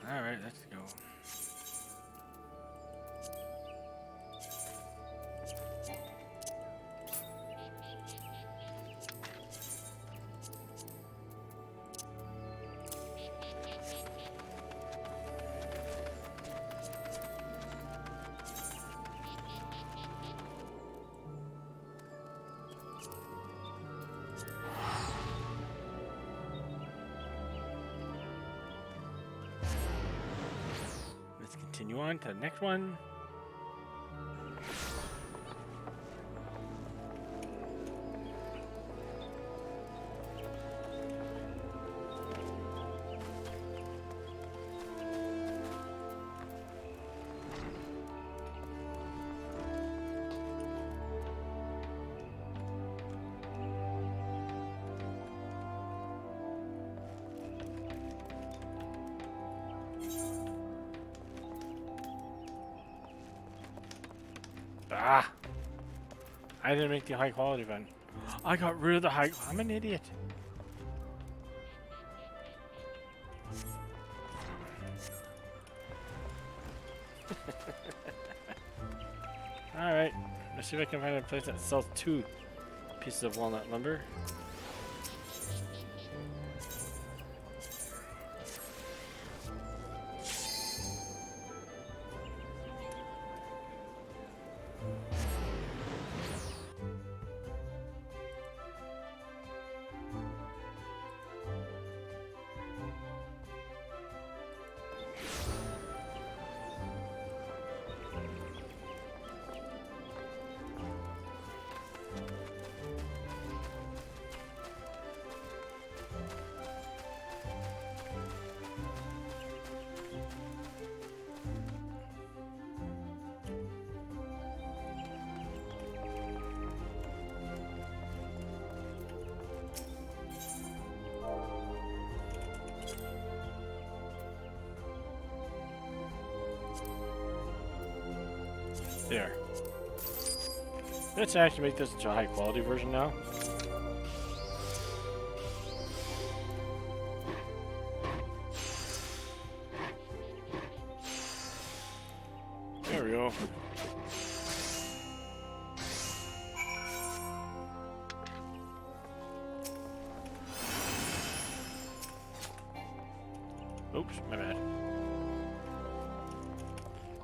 Alright, let's go. Continue on to the next one. Ah! I didn't make the high quality one. I got rid of the high. I'm an idiot. Alright, let's see if I can find a place that sells 2 pieces of walnut lumber. There. Let's actually make this into a high quality version now. There we go. Oops, my bad.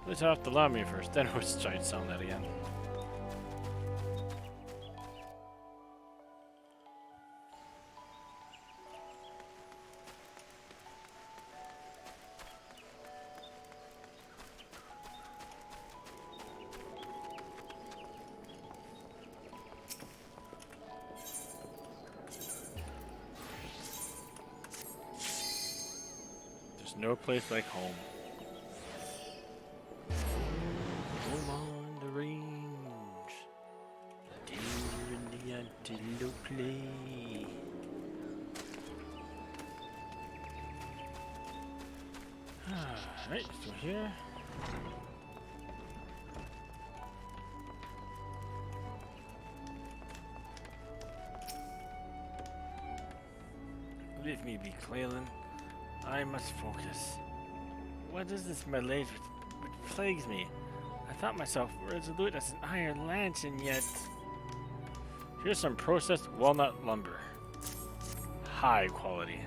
Let's have to allow me first, then we'll try and sound that again. There's no place like home. Home on the range, deer in the antelope play. Alright, so here. Leave me be, Clalin. I must focus. What is this malaise which plagues me? I thought myself resolute as an iron lance, and yet... Here's some processed walnut lumber. High quality.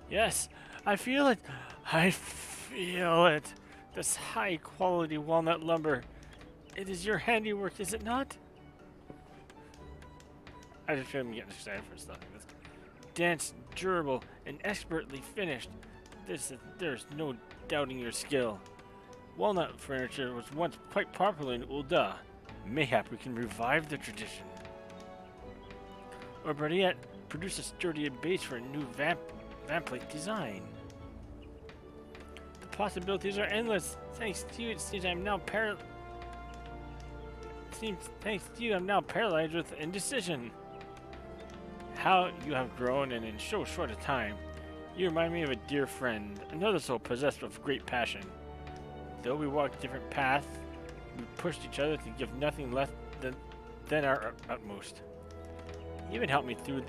Yes, I feel it. I feel it. This high quality walnut lumber. It is your handiwork, is it not? I just feel I'm getting excited for stuff like this. Dense, durable, and expertly finished. There's no doubting your skill. Walnut furniture was once quite popular in Ul'dah. Mayhap we can revive the tradition. Or better yet, produce a sturdier base for a new vamplate design. The possibilities are endless. Thanks to you, it seems I'm now thanks to you, I'm now paralyzed with indecision. How you have grown, and in so short a time. You remind me of a dear friend, another soul possessed with great passion. Though we walked different paths, we pushed each other to give nothing less than our utmost. He even helped me through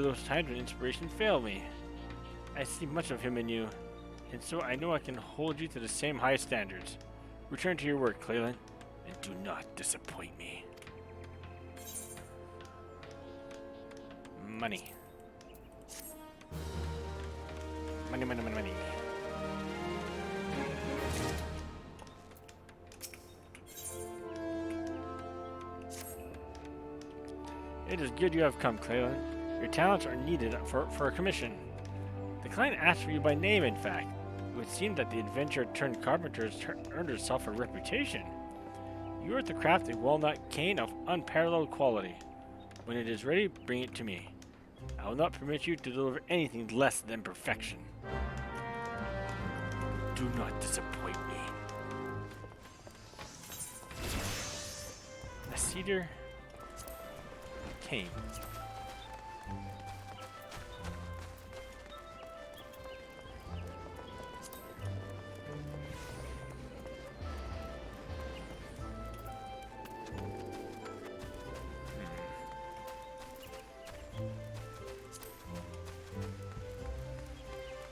those times when inspiration failed me. I see much of him in you, and so I know I can hold you to the same high standards. Return to your work, Clalin, and do not disappoint me. Money. Money, money, money, money. It is good you have come, Clalin. Your talents are needed for a commission. The client asked for you by name, in fact. It would seem that the adventurer turned carpenter has earned herself a reputation. You are to craft a walnut cane of unparalleled quality. When it is ready, bring it to me. I will not permit you to deliver anything less than perfection. Do not disappoint me. A cedar cane.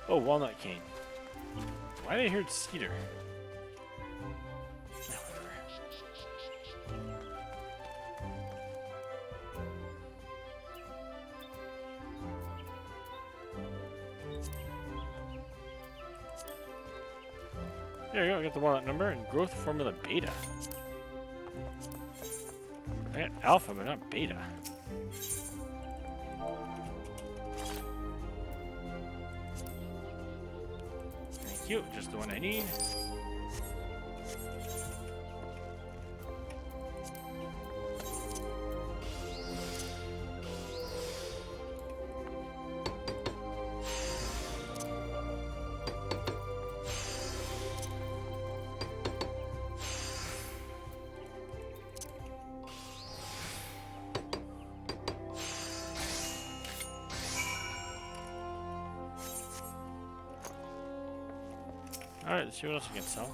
Oh, walnut cane. Why did I hear cedar? Whatever. There you go, I got the walnut number and growth formula beta. I got alpha, but not beta. Thank you, just the one I need. Alright, let's see what else we can sell.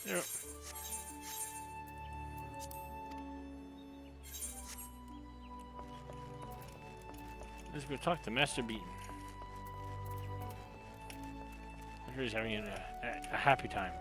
Yep. Let's go talk to Master Beaton. I'm sure he's having a happy time.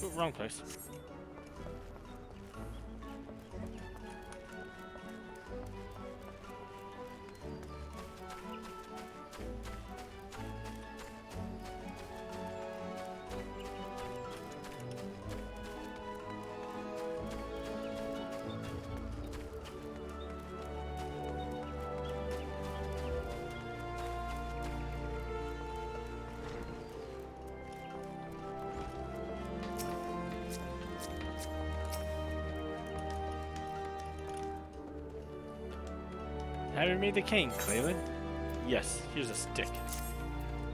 Oh, wrong place. Have you made the cane, Clalin? Yes, here's a stick.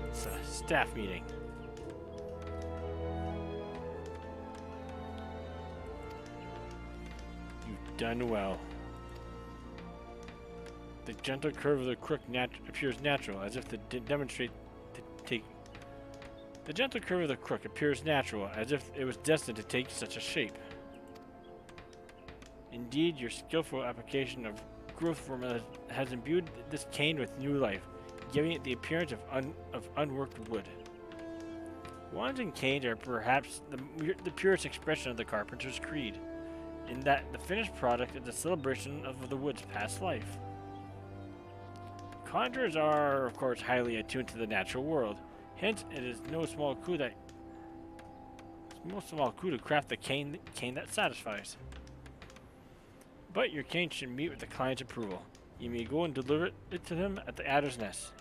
It's a staff meeting. You've done well. The gentle curve of the crook appears natural, as if to demonstrate to take. The gentle curve of the crook appears natural, as if it was destined to take such a shape. Indeed, your skillful application of growth formula has imbued this cane with new life, giving it the appearance of unworked wood. Wands and canes are perhaps the purest expression of the carpenter's creed, in that the finished product is a celebration of the wood's past life. Conjurers are, of course, highly attuned to the natural world. Hence, it is no small coup to craft the cane that satisfies. But your cane should meet with the client's approval. You may go and deliver it to him at the Adder's Nest.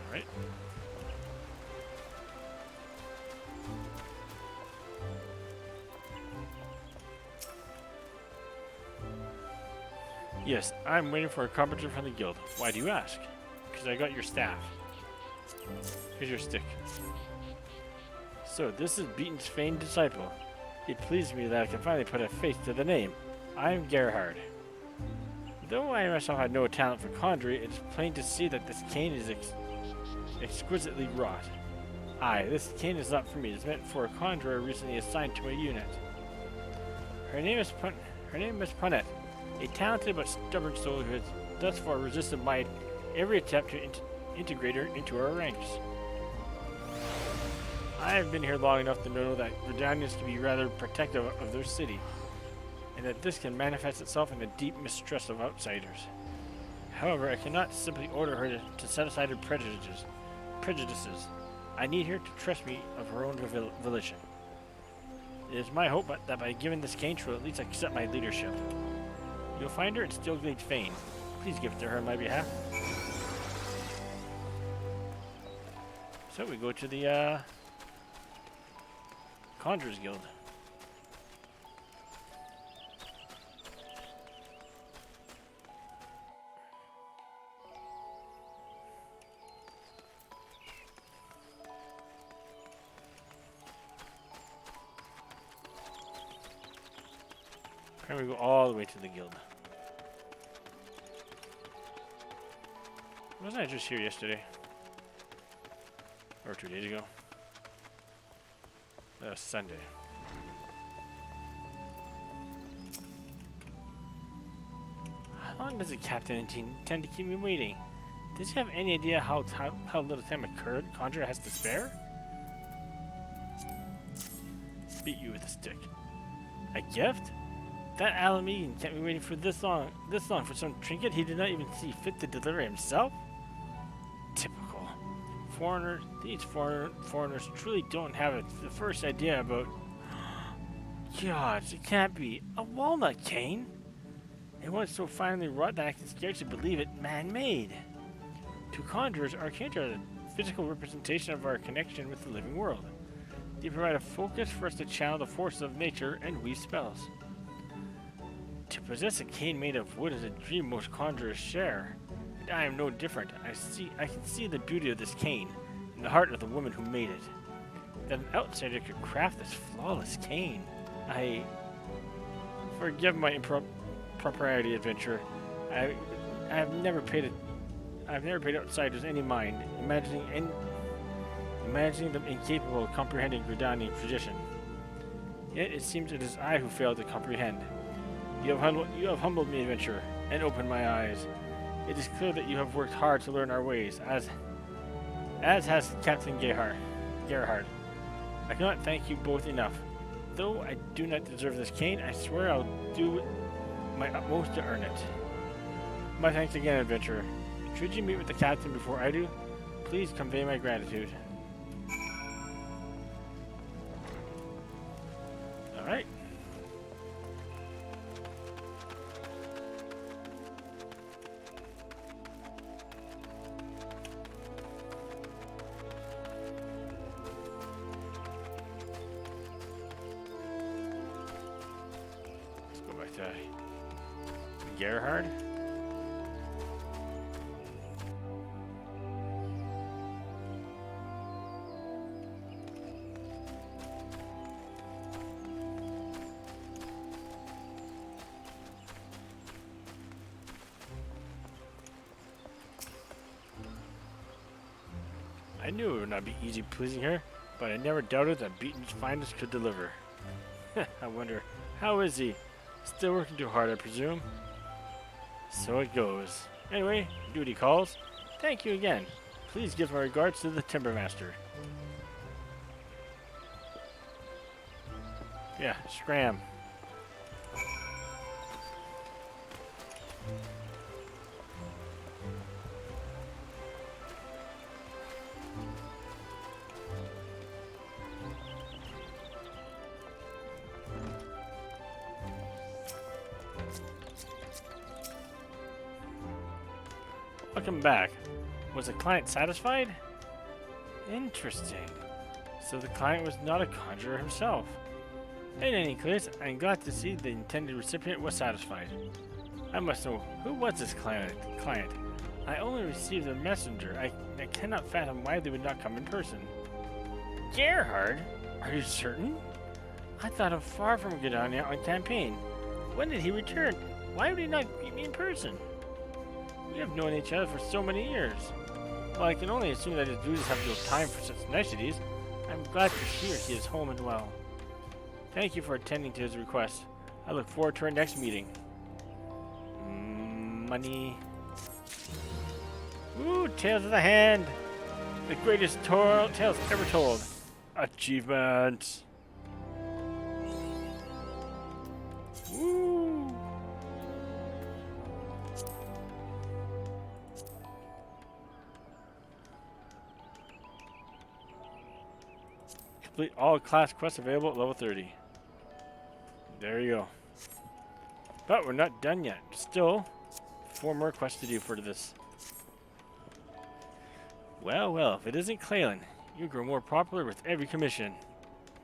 Alright. Yes, I'm waiting for a carpenter from the guild. Why do you ask? Because I got your staff. Here's your stick. So this is Beaton's famed disciple. It pleased me that I can finally put a face to the name. I am Gerhard. Though I myself had no talent for conjuring, it is plain to see that this cane is exquisitely wrought. Aye, this cane is not for me. It is meant for a conjurer recently assigned to a unit. Her name is Miss Punnett, a talented but stubborn soul who has thus far resisted my every attempt to integrate her into our ranks. I have been here long enough to know that Verdanians can be rather protective of their city, and that this can manifest itself in a deep mistrust of outsiders. However, I cannot simply order her to set aside her prejudices. I need her to trust me of her own volition. It is my hope that by giving this cane, she will at least accept my leadership. You'll find her in Steelglade Fane. Please give it to her on my behalf. So we go to the Conjurers Guild. And we go all the way to the guild. Wasn't I just here yesterday? Or 2 days ago? That was Sunday. How long does the captain intend to keep me waiting? Does he have any idea how little time a conjurer has to spare? Beat you with a stick. A gift? That Alamegan kept me waiting for this long for some trinket he did not even see fit to deliver himself? Typical. These foreigners truly don't have the first idea about... Gosh, it can't be. A walnut cane? And one so finely wrought that I can scarcely believe it man-made. To conjurers, our canes are the physical representation of our connection with the living world. They provide a focus for us to channel the forces of nature and weave spells. To possess a cane made of wood is a dream most conjurers share, and I am no different. I can see the beauty of this cane in the heart of the woman who made it. That an outsider could craft this flawless cane. I forgive my impropriety, adventurer. I have never paid outsiders any mind, imagining them incapable of comprehending Gridanian tradition. Yet it seems it is I who fail to comprehend. You have humbled me, adventurer, and opened my eyes. It is clear that you have worked hard to learn our ways, as has Captain Gerhard. I cannot thank you both enough. Though I do not deserve this cane, I swear I'll do my utmost to earn it. My thanks again, adventurer. Should you meet with the captain before I do, please convey my gratitude. Alright. Let's go back to Gerhard. I knew it would not be easy pleasing her, but I never doubted that Beaton's finest could deliver. I wonder, how is he? Still working too hard, I presume? So it goes. Anyway, duty calls. Thank you again. Please give my regards to the Timbermaster. Yeah, scram. Welcome back. Was the client satisfied? Interesting. So the client was not a conjurer himself. In any case, I'm glad to see the intended recipient was satisfied. I must know, who was this client? I only received a messenger. I cannot fathom why they would not come in person. Gerhard? Are you certain? I thought him far from good on campaign. When did he return? Why would he not greet me in person? We have known each other for so many years. While I can only assume that his duties have no time for such niceties, I'm glad to hear he is home and well. Thank you for attending to his request. I look forward to our next meeting. Money. Ooh, Tales of the Hand. The greatest tales ever told. Achievements. Woo. Complete all class quests available at level 30. There you go. But we're not done yet. Still 4 more quests to do for this. Well, well, if it isn't Clalin, you grow more popular with every commission.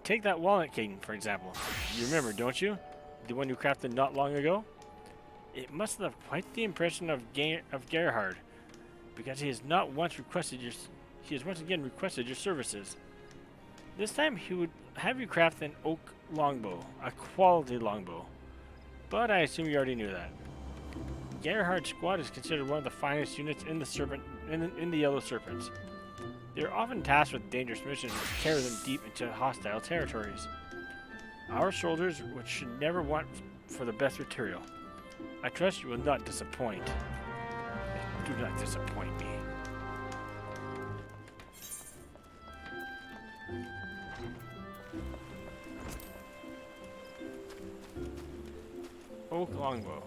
Take that walnut cane, for example. You remember, don't you? The one you crafted not long ago? It must have left quite the impression of Gerhard, because he has once again requested your services. This time he would have you craft an oak longbow, a quality longbow. But I assume you already knew that. Gerhard's squad is considered one of the finest units in the Yellow Serpents. They are often tasked with dangerous missions which carry them deep into hostile territories. Our soldiers should never want for the best material. I trust you will not disappoint. Do not disappoint me. Oak longbow.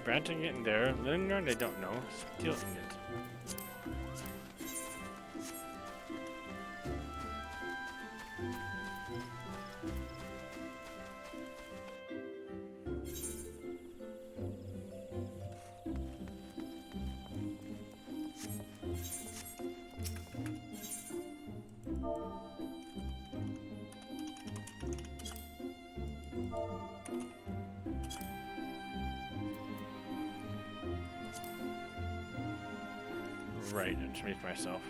Branching it in there. Linen yarn, I don't know. Steel ingot. Right, I just make myself.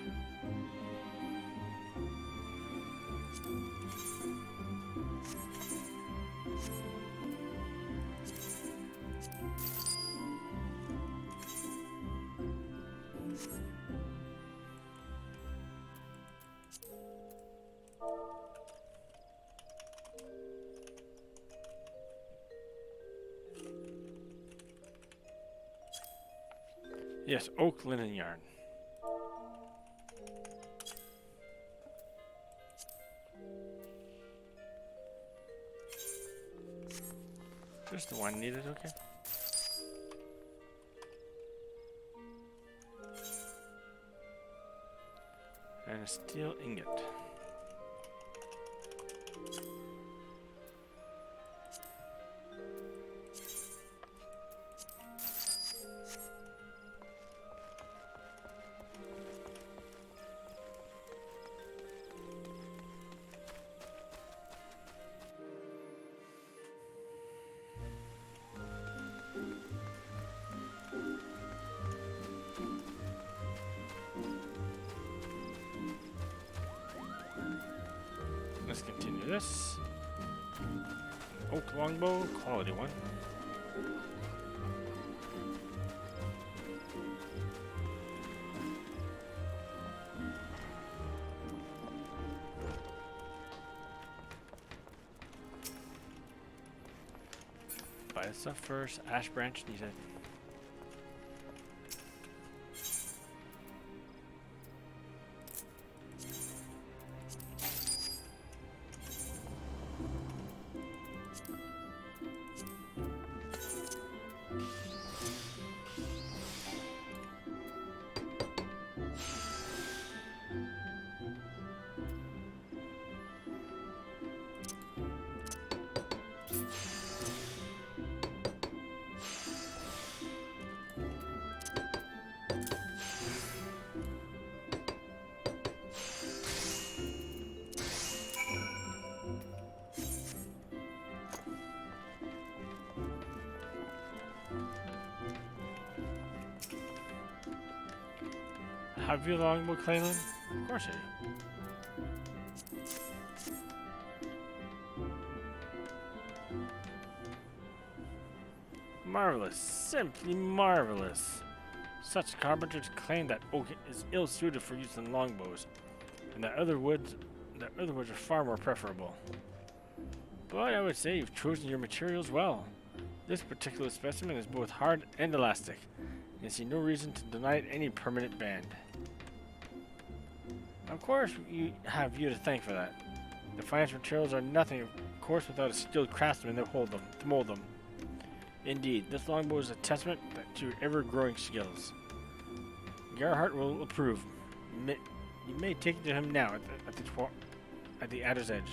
Yes, oak linen yarn. Just the one needed, okay. And a steel ingot. Let's continue this. Oak longbow, quality one. Buy the stuff first. Ash branch needed. Have you a longbow, Clalin? Of course I do. Marvelous. Simply marvelous. Such carpenters claim that oak is ill-suited for use in longbows, and that other woods are far more preferable. But I would say you've chosen your materials well. This particular specimen is both hard and elastic, and I see no reason to deny it any permanent band. Of course, you have you to thank for that. The finest materials are nothing, of course, without a skilled craftsman to mold them. Indeed, this longbow is a testament to your ever-growing skills. Gerhardt will approve. You may take it to him now at the adder's edge.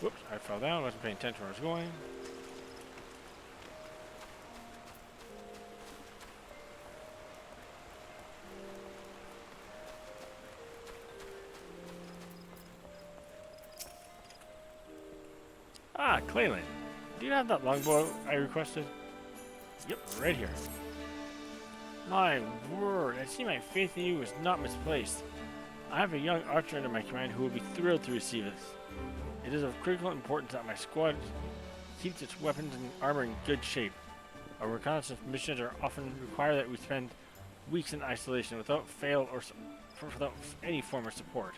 Whoops, I fell down. Wasn't paying attention where I was going. Ah, Clalin. Do you have that longbow I requested? Yep, right here. My word, I see my faith in you is not misplaced. I have a young archer under my command who will be thrilled to receive this. It is of critical importance that my squad keeps its weapons and armor in good shape. Our reconnaissance missions are often require that we spend weeks in isolation without without any form of support.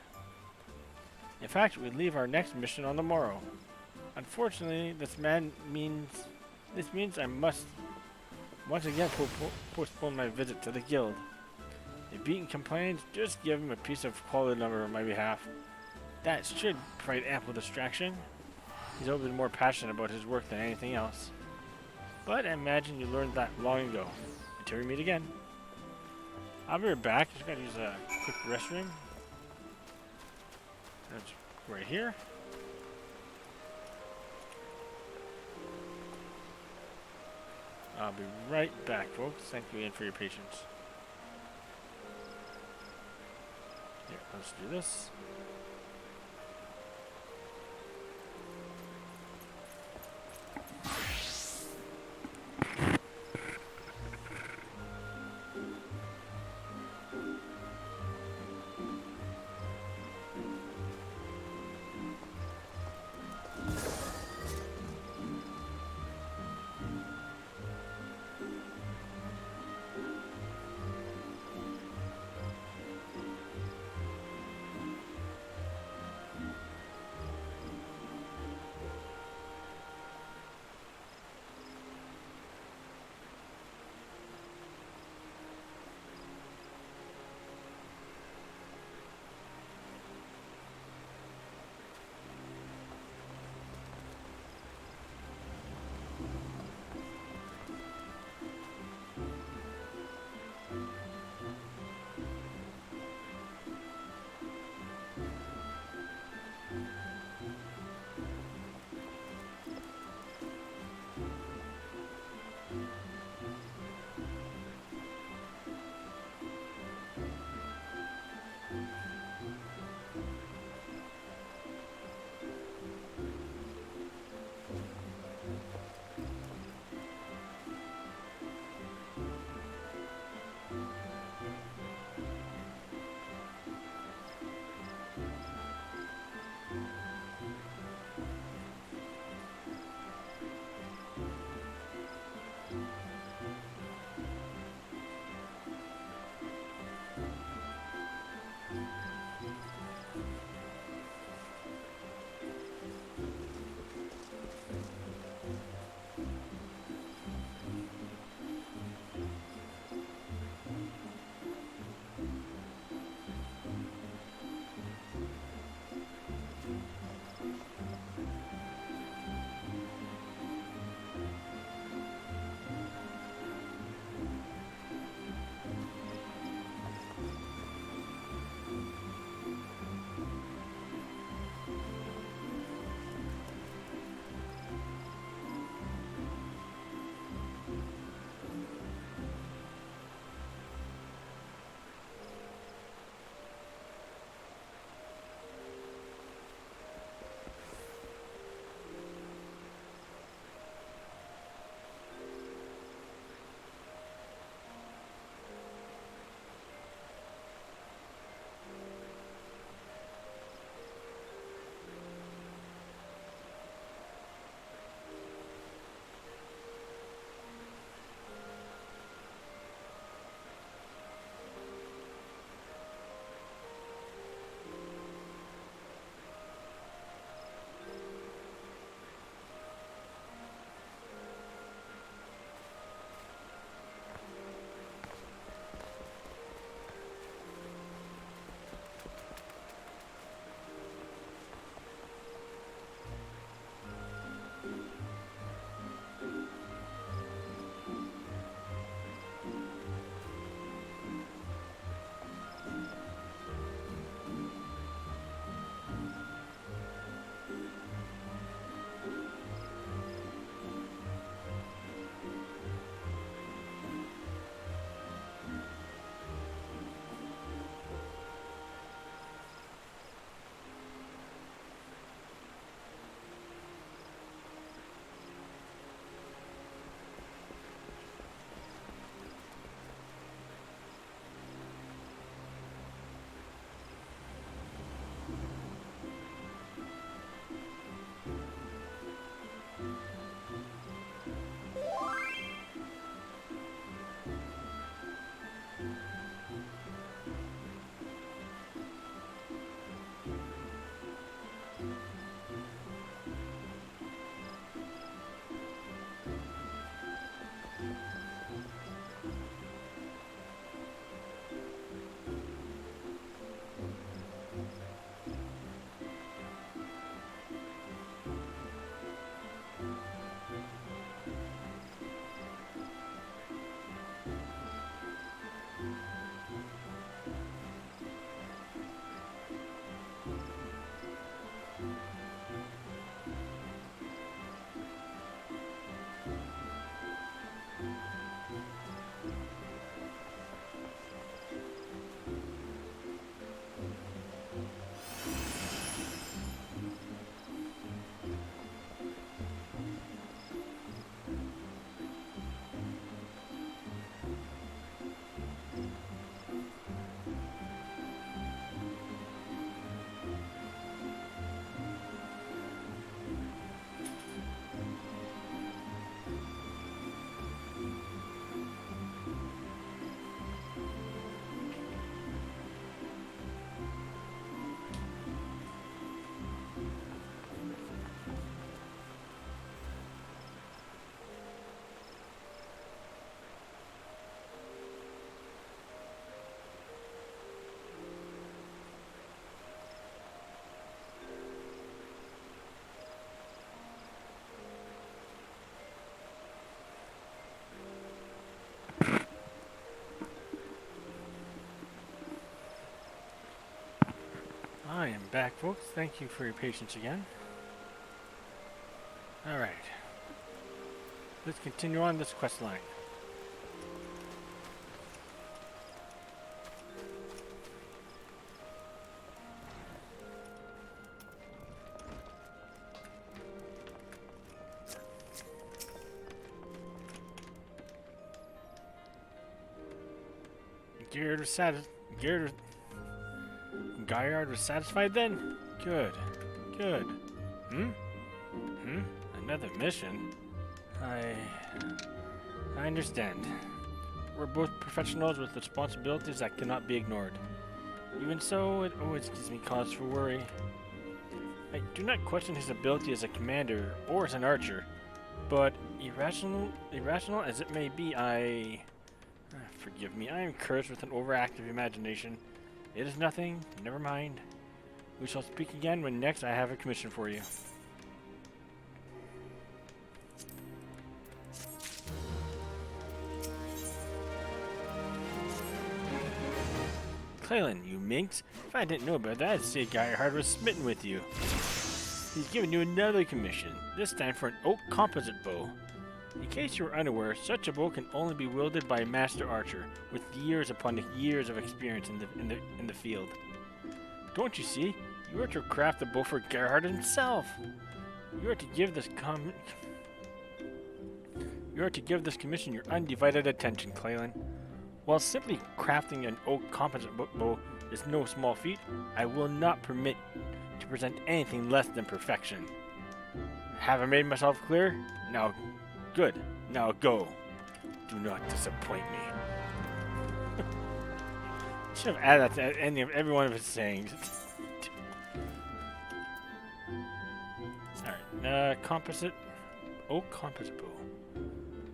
In fact, we leave our next mission on the morrow. Unfortunately, this means I must once again postpone my visit to the guild. If Beaton complains, just give him a piece of quality lumber on my behalf. That should provide ample distraction. He's always been more passionate about his work than anything else. But I imagine you learned that long ago. Until we meet again. I'll be right back. Just gotta use a quick restroom. That's right here. I'll be right back, folks. Thank you again for your patience. Here, let's do this. I am back, folks. Thank you for your patience again. Alright. Let's continue on this quest line. Gaillard was satisfied then? Good. Good. Another mission? I understand. We're both professionals with responsibilities that cannot be ignored. Even so, it always gives me cause for worry. I do not question his ability as a commander or as an archer, but irrational as it may be, forgive me, I am cursed with an overactive imagination. It is nothing, never mind. We shall speak again when next I have a commission for you. Clalin, you minx. If I didn't know about that, I'd say Gaillard was smitten with you. He's given you another commission, this time for an oak composite bow. In case you were unaware, such a bow can only be wielded by a master archer, with years upon years of experience in the field. Don't you see? You are to craft a bow for Gaillard himself. You are to give this commission your undivided attention, Clalin. While simply crafting an oak composite bow is no small feat, I will not permit to present anything less than perfection. Have I made myself clear? Now, good. Now go. Do not disappoint me. Should have added that to the ending of every one of his sayings. Alright, composite. Oak composite bow.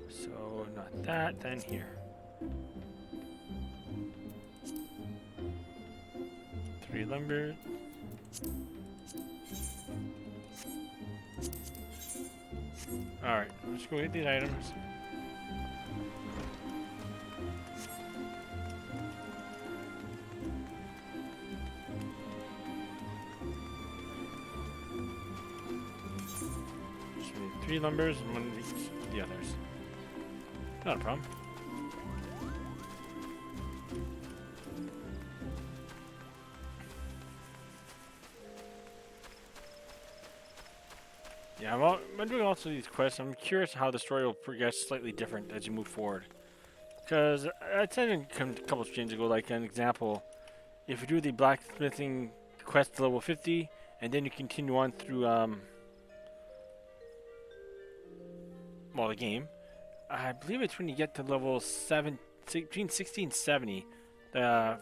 So, not that, then here. 3 lumber. Alright, let's go get these items. Just need 3 lumbers and 1 of each the others. Not a problem. Yeah, I'm doing also these quests. I'm curious how the story will progress slightly different as you move forward. Because I said a couple of streams ago, like an example, if you do the blacksmithing quest to level 50, and then you continue on through, the game, I believe it's when you get to level 7, between 60 and 70, the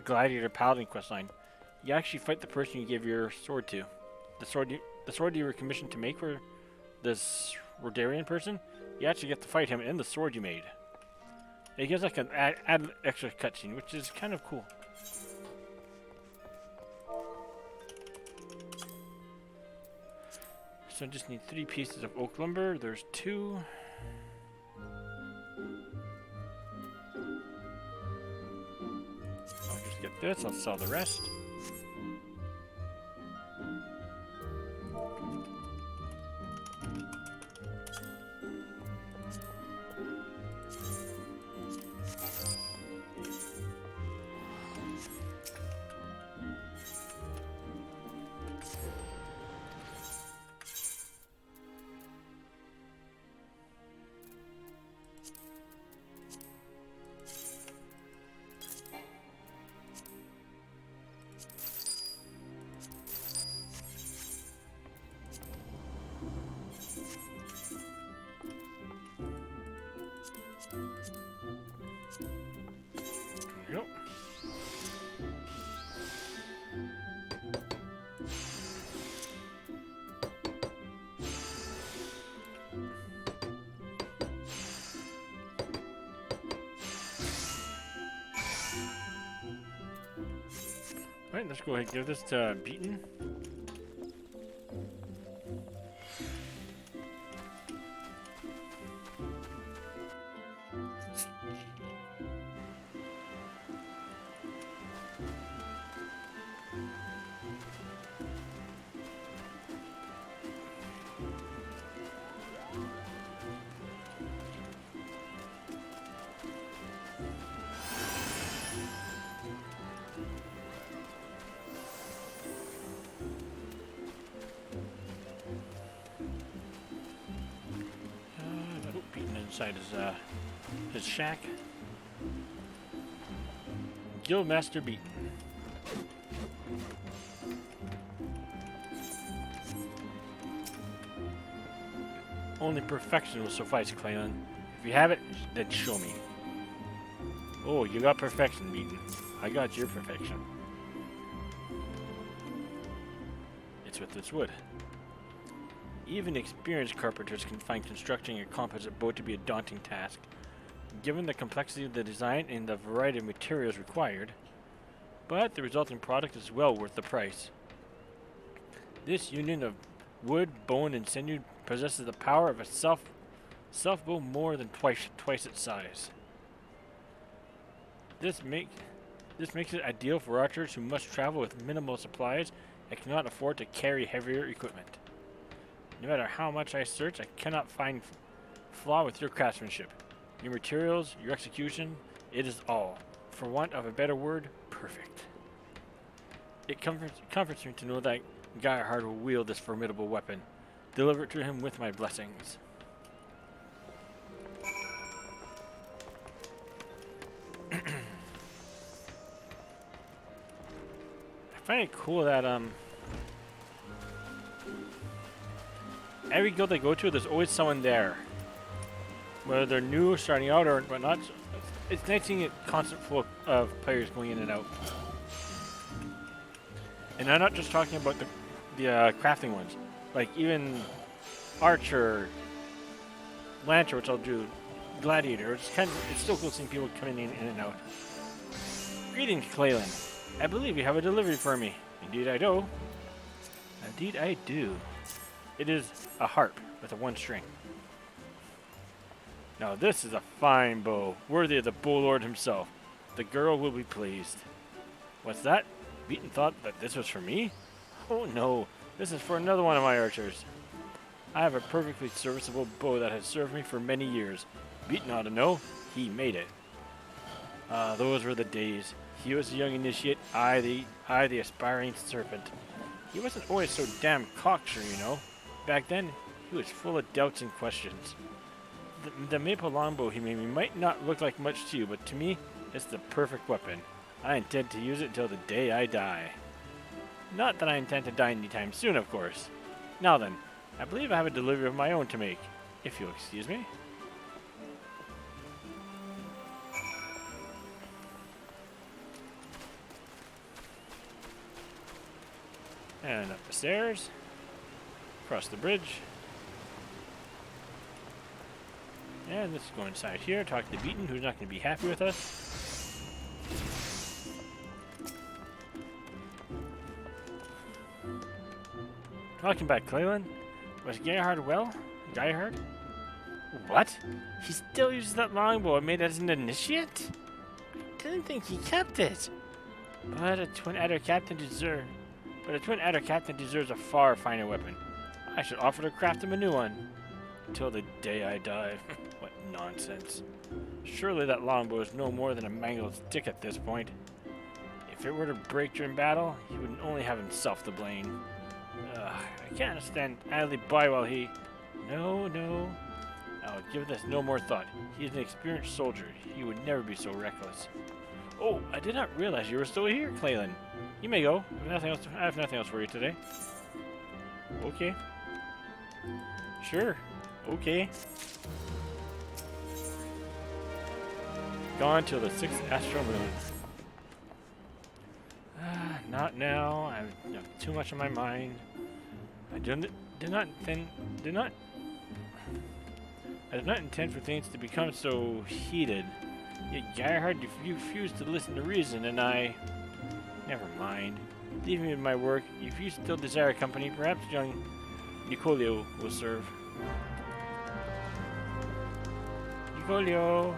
Gladiator Paladin questline, you actually fight the person you give your sword to. The sword you were commissioned to make for this Rodarian person, you actually get to fight him in the sword you made. It gives like an add extra cutscene, which is kind of cool. So I just need 3 pieces of oak lumber. There's 2. I'll just get this. I'll sell the rest. Yep. Alright, let's go ahead and give this to Beaton. outside his shack. Guildmaster beaten. Only perfection will suffice, Clalin. If you have it, then show me. Oh, you got perfection, beaten. I got your perfection. It's with this wood. Even experienced carpenters can find constructing a composite boat to be a daunting task. Given the complexity of the design and the variety of materials required, but the resulting product is well worth the price. This union of wood, bone, and sinew possesses the power of a self-bow more than twice its size. This makes it ideal for archers who must travel with minimal supplies and cannot afford to carry heavier equipment. No matter how much I search, I cannot find flaw with your craftsmanship. Your materials, your execution, it is all, for want of a better word, perfect. It comforts me to know that Guyhard will wield this formidable weapon. Deliver it to him with my blessings. I find it cool that every guild I go to, there's always someone there. Whether they're new, starting out, or whatnot. It's nice seeing a constant flow of players going in and out. And I'm not just talking about the crafting ones. Like even Archer, Lancer, which I'll do, Gladiator. It's still cool seeing people coming in and out. Greetings, Clalin. I believe you have a delivery for me. Indeed I do. Indeed I do. It is a harp with a 1 string. Now this is a fine bow, worthy of the bow lord himself. The girl will be pleased. What's that? Beaton thought that this was for me? Oh no, this is for another one of my archers. I have a perfectly serviceable bow that has served me for many years. Beaton ought to know, he made it. Those were the days. He was a young initiate, I the aspiring serpent. He wasn't always so damn cocksure, you know. Back then, he was full of doubts and questions. The maple longbow he made me might not look like much to you, but to me, it's the perfect weapon. I intend to use it until the day I die. Not that I intend to die anytime soon, of course. Now then, I believe I have a delivery of my own to make, if you'll excuse me. And up the stairs, across the bridge. And let's go inside here, talk to Beaton, who's not going to be happy with us. Welcome back, Clalin. Was Guyhard well? Guyhard? What? He still uses that longbow I made as an initiate? I didn't think he kept it. But a twin adder captain deserves a far finer weapon. I should offer to craft him a new one. Until the day I die. What nonsense. Surely that longbow is no more than a mangled stick at this point. If it were to break during battle, he would only have himself to blame. I can't stand idly by while he... No. I'll give this no more thought. He is an experienced soldier. He would never be so reckless. Oh, I did not realize you were still here, Clalin. You may go. I have nothing else for you today. Okay. Sure. Okay. Gone till the 6th astral moon. Not now. I have too much on my mind. I do not intend for things to become so heated. Yet Guyhard refused to listen to reason, and I... Never mind. Leave me with my work. If you still desire company, perhaps young Nicolio will serve. Nicolio!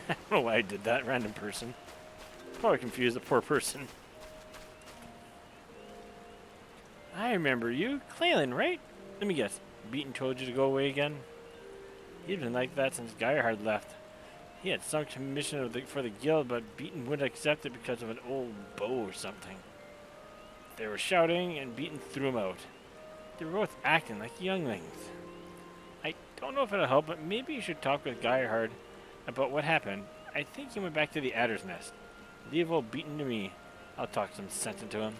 I don't know why I did that, random person. Probably confused the poor person. I remember you. Clalin, right? Let me guess. Beaton told you to go away again? He'd been like that since Geierhard left. He had some commission for the guild, but Beaton wouldn't accept it because of an old bow or something. They were shouting, and Beaton threw him out. They were both acting like younglings. I don't know if it'll help, but maybe you should talk with Geierhard about what happened. I think he went back to the Adder's Nest. Leave old Beaton to me. I'll talk some sense into him.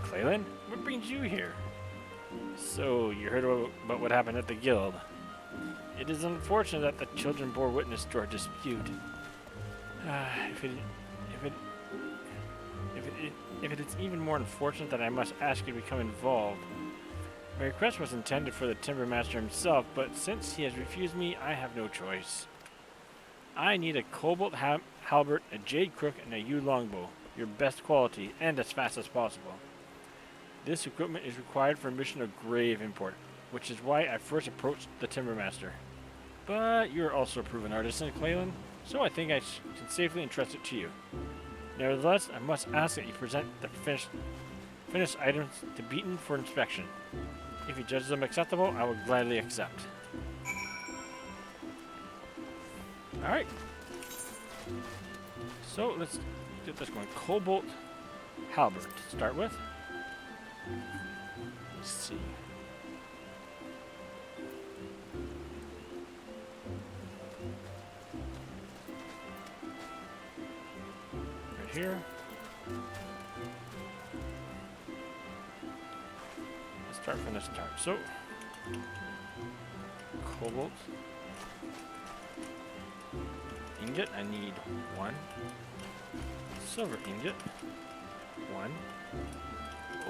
Clalin, what brings you here? So, you heard about what happened at the guild. It is unfortunate that the children bore witness to our dispute. If it is even more unfortunate that I must ask you to become involved. My request was intended for the Timber Master himself, but since he has refused me, I have no choice. I need a cobalt halberd, a jade crook, and a yew longbow, your best quality, and as fast as possible. This equipment is required for a mission of grave import, which is why I first approached the Timber Master. But you're also a proven artisan, Clalin, so I think I can safely entrust it to you. Nevertheless, I must ask that you present the finished items to Beaton for inspection. If he judges them acceptable, I will gladly accept. Alright. So let's get this going. Cobalt halberd to start with. Let's see. Right here. Let's start from the start. So, cobalt ingot. I need 1. Silver ingot. 1.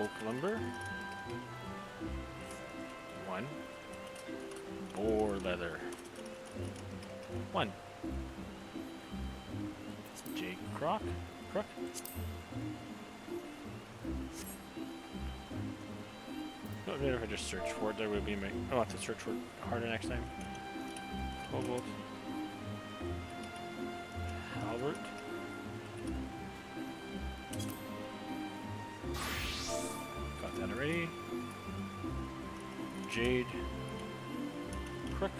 Oak lumber. 1. Boar leather. 1. Jade crook. No, maybe if I just search for it, there would be my. I'll have to search for it harder next time. Cobalt. Halberd. Got that already. Jade crook.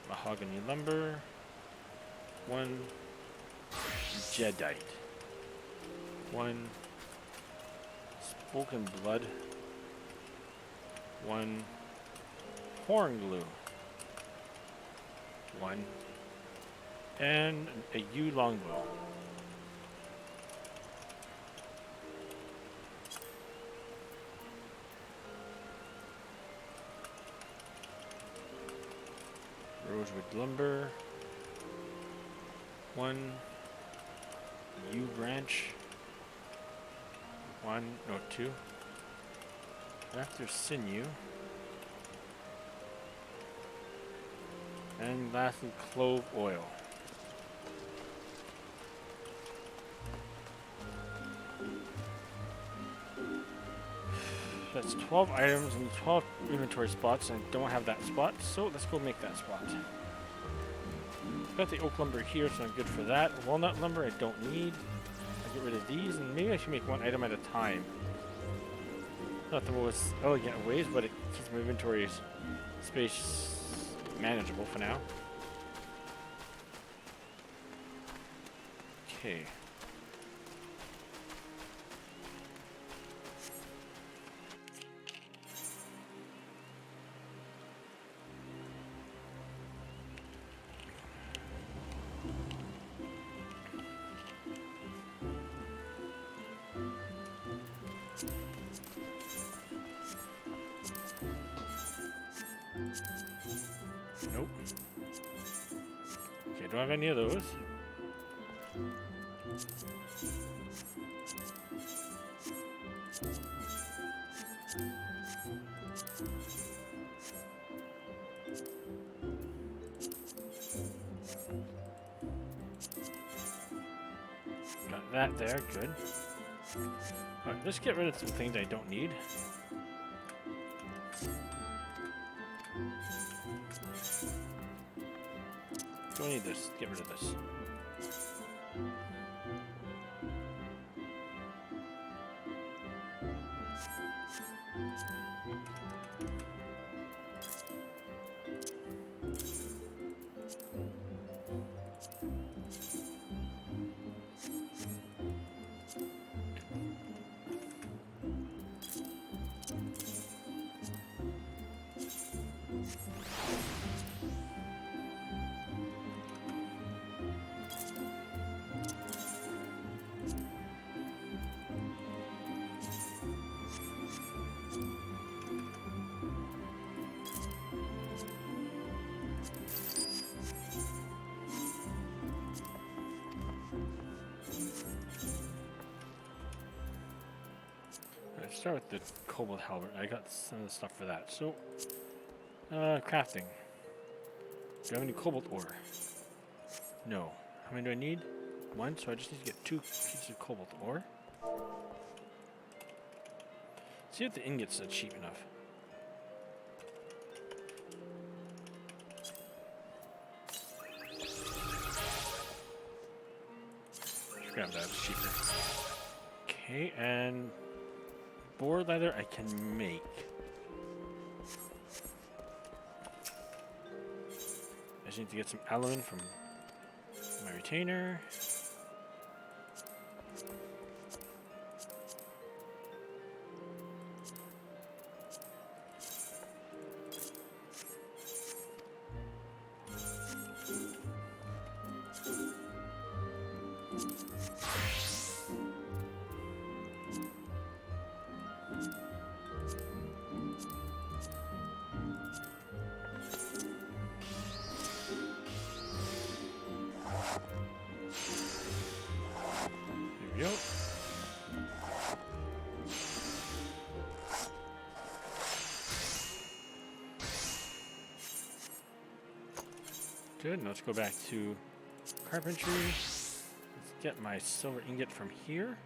Mahogany lumber. 1 jadeite. 1 spoken blood. 1 horn glue. 1 and a yew longbow. Rosewood lumber. 1 yew branch. 2. After sinew. And lastly, clove oil. That's 12 items and 12 inventory spots, and I don't have that spot, so let's go make that spot. Got the oak lumber here, so I'm good for that. Walnut lumber I don't need. I'll get rid of these, and maybe I should make 1 item at a time. Not the most elegant ways, but it keeps my inventory space manageable for now. Okay. Nope. Okay, don't have any of those. Got that there, good. Alright, let's get rid of some things I don't need. don't need this. Get rid of this. Start with the cobalt halberd. I got some of the stuff for that. So, crafting. Do I have any cobalt ore? No. How many do I need? One, so I just need to get 2 pieces of cobalt ore. See if the ingots are cheap enough. Just grab that, it's cheaper. Okay, and boar leather I can make. I just need to get some alum from my retainer. There we go. Good, now let's go back to carpentry. Let's get my silver ingot from here.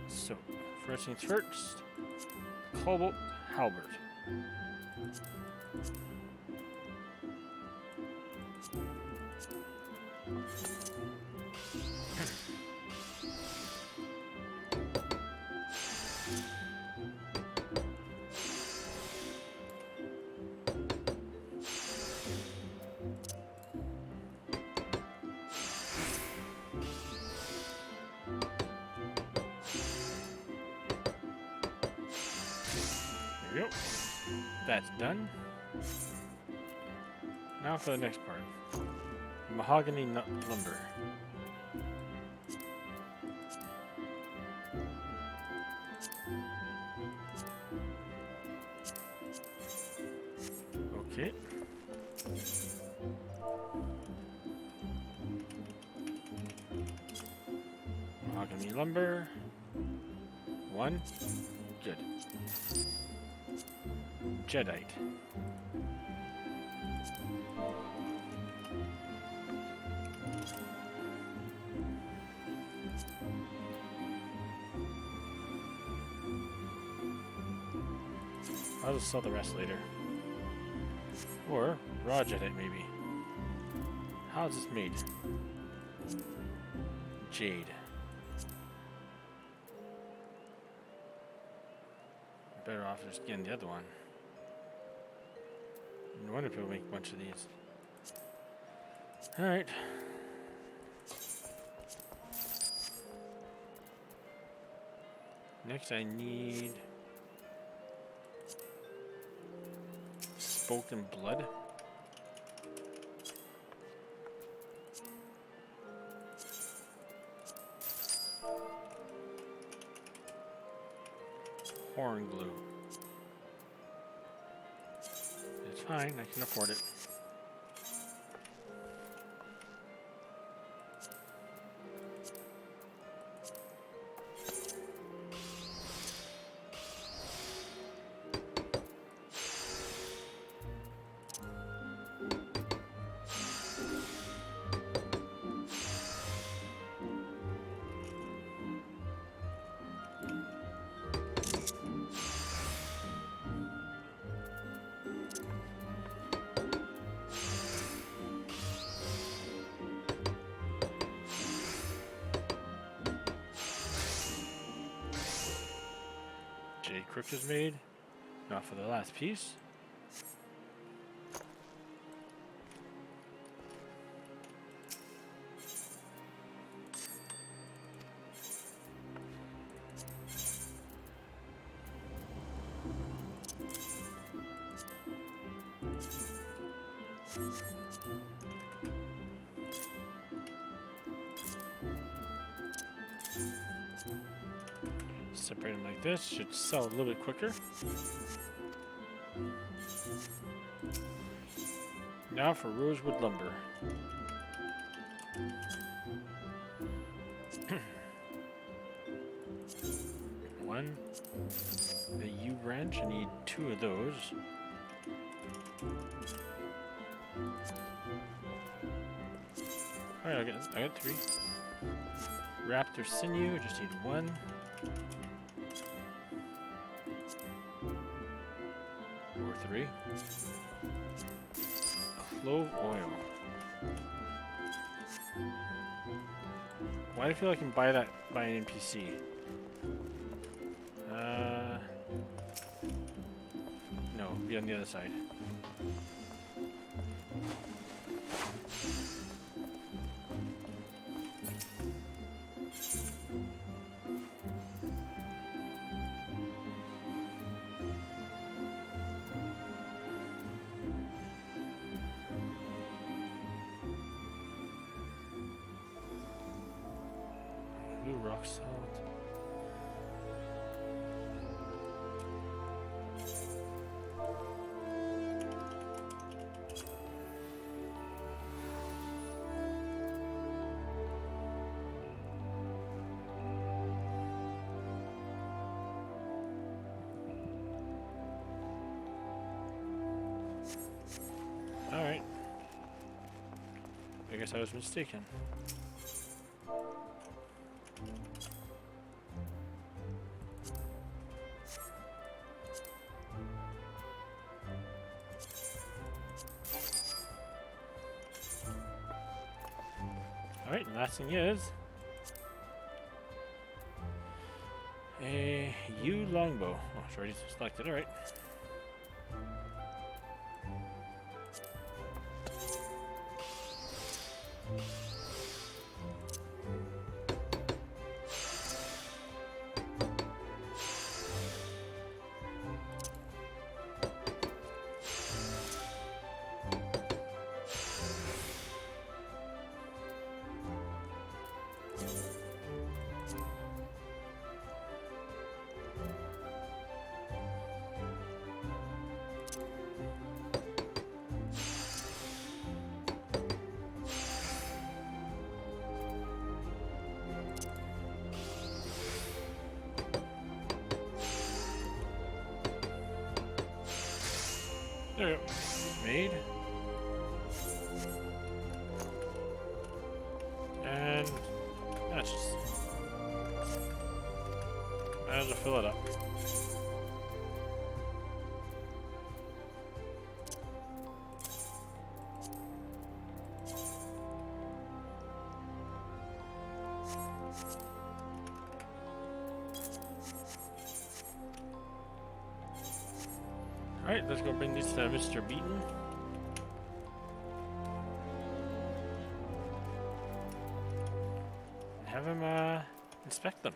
So, first things first, cobalt halberd. There we go. That's done. Now for the next part. Mahogany nut lumber. Okay. Mahogany lumber. 1. Good. Jadeite. I'll just sell the rest later. Or raw jadeite maybe. How is this made? Jade. Better off just getting the other one. I wonder if it'll make a bunch of these. Alright. Next I need spoken blood. Horn glue. It's fine, I can afford it. Jade crook is made. Now for the last piece. Separate them like this, should sell a little bit quicker. Now for rosewood lumber. One. The U branch, I need 2 of those. Alright, I got 3. Raptor sinew, just need 1. Or 3. Clove oil. Why do I feel like I can buy that by an NPC? No, be on the other side. Blue rock salt. Alright. I guess I was mistaken. Alright, and last thing is a U longbow. Oh, it's already selected, alright. There we go. Made. And that's just might as well fill it up. Alright, let's go bring this to Mr. Beaton. And have him inspect them.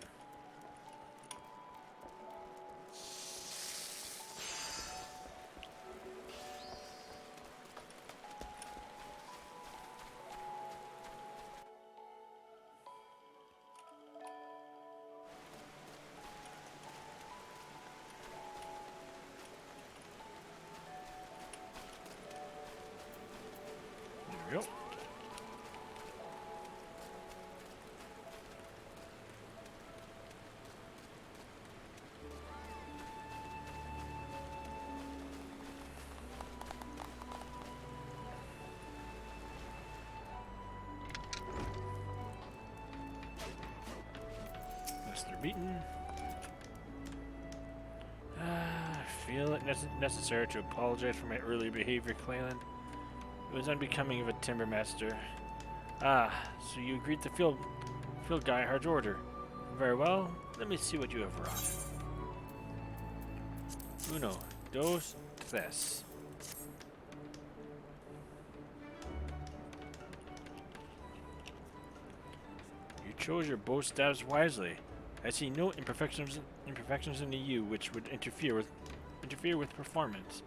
There we go. Mr. Beaton. I feel it necessary to apologize for my earlier behavior, Clalin. It was unbecoming of a timber master. Ah, so you agreed to fill Geihard's order. Very well, let me see what you have wrought. Uno, dos, tres. You chose your bow stabs wisely. I see no imperfections in the U which would interfere with performance.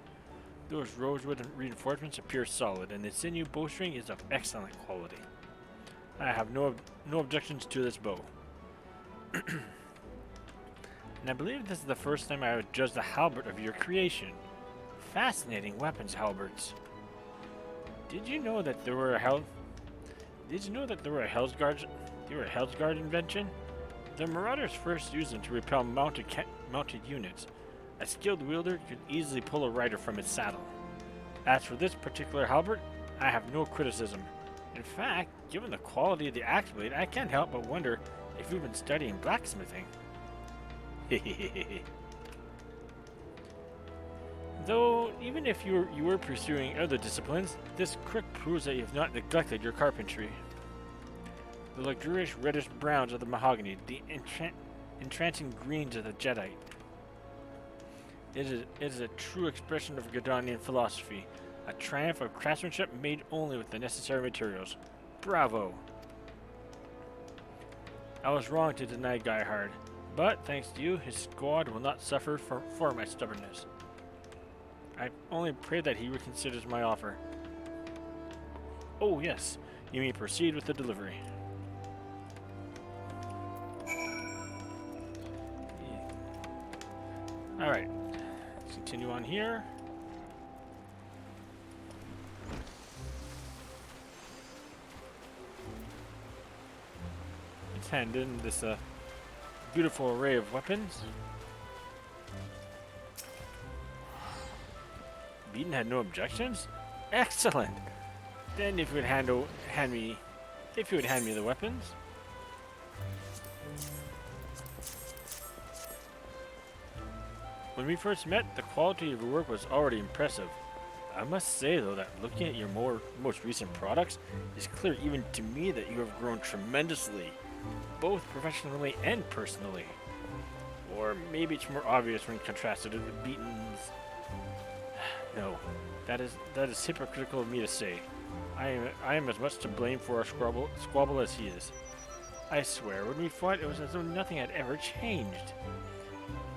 Those rosewood reinforcements appear solid, and the sinew bowstring is of excellent quality. I have no objections to this bow. And I believe this is the first time I would judge the halberd of your creation. Fascinating weapons, halberds. Did you know that they were a Hellsguard invention? The Marauders first used them to repel mounted units. A skilled wielder could easily pull a rider from its saddle. As for this particular halberd, I have no criticism. In fact, given the quality of the axe blade, I can't help but wonder if you've been studying blacksmithing. Though, even if you were pursuing other disciplines, this crook proves that you have not neglected your carpentry. The luxurious reddish browns of the mahogany, the entrancing greens of the jadeite. It is a true expression of Godonian philosophy, a triumph of craftsmanship made only with the necessary materials. Bravo! I was wrong to deny Geihard, but thanks to you, his squad will not suffer for my stubbornness. I only pray that he reconsiders my offer. Oh yes, you may proceed with the delivery. Alright, let's continue on here. Let's hand in this beautiful array of weapons. Beaton had no objections? Excellent! Then if you would hand me the weapons. When we first met, the quality of your work was already impressive. I must say, though, that looking at your most recent products, it's clear even to me that you have grown tremendously, both professionally and personally. Or maybe it's more obvious when contrasted with Beaton's. No, that is hypocritical of me to say. I am as much to blame for our squabble as he is. I swear, when we fought, it was as though nothing had ever changed.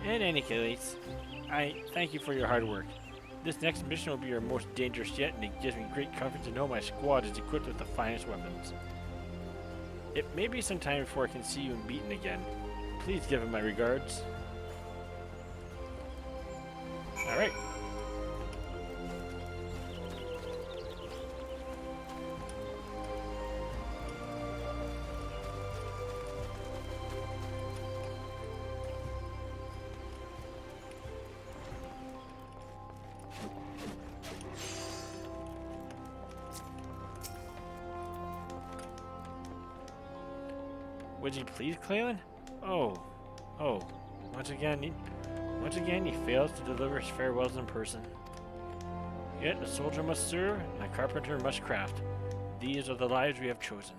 In any case, I thank you for your hard work. This next mission will be your most dangerous yet, and it gives me great comfort to know my squad is equipped with the finest weapons. It may be some time before I can see you in Beaton again. Please give him my regards. Alright. Would you please, Clalin? Oh. Once again he fails to deliver his farewells in person. Yet a soldier must serve, and a carpenter must craft. These are the lives we have chosen.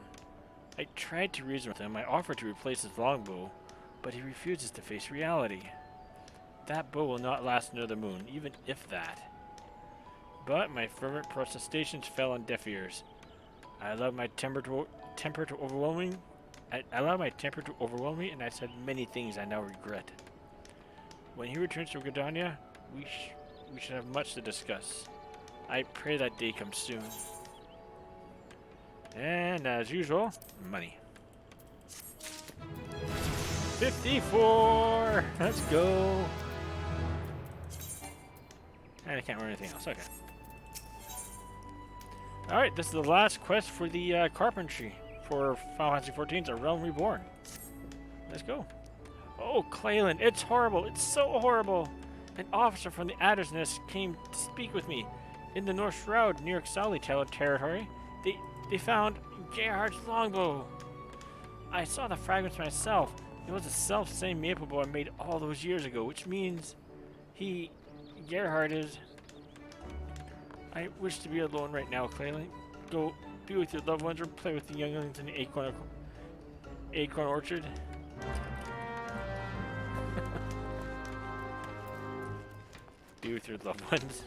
I tried to reason with him. I offered to replace his longbow, but he refuses to face reality. That bow will not last another moon, even if that. But my fervent protestations fell on deaf ears. I allowed my temper to overwhelm me. And I said many things I now regret. When he returns to Gadonia, we should have much to discuss. I pray that day comes soon. And as usual, money. 54! Let's go! And I can't remember anything else. Okay. Alright, this is the last quest for the carpentry for Final Fantasy XIV's A Realm Reborn. Let's go. Oh, Clalin, it's horrible. It's so horrible. An officer from the Adder's Nest came to speak with me in the North Shroud near Ixali territory. They found Gerhard's longbow. I saw the fragments myself. It was the self-same maple bow I made all those years ago, which means Gerhard is... I wish to be alone right now, Clalin. Go be with your loved ones or play with the younglings in the acorn orchard. with your loved ones.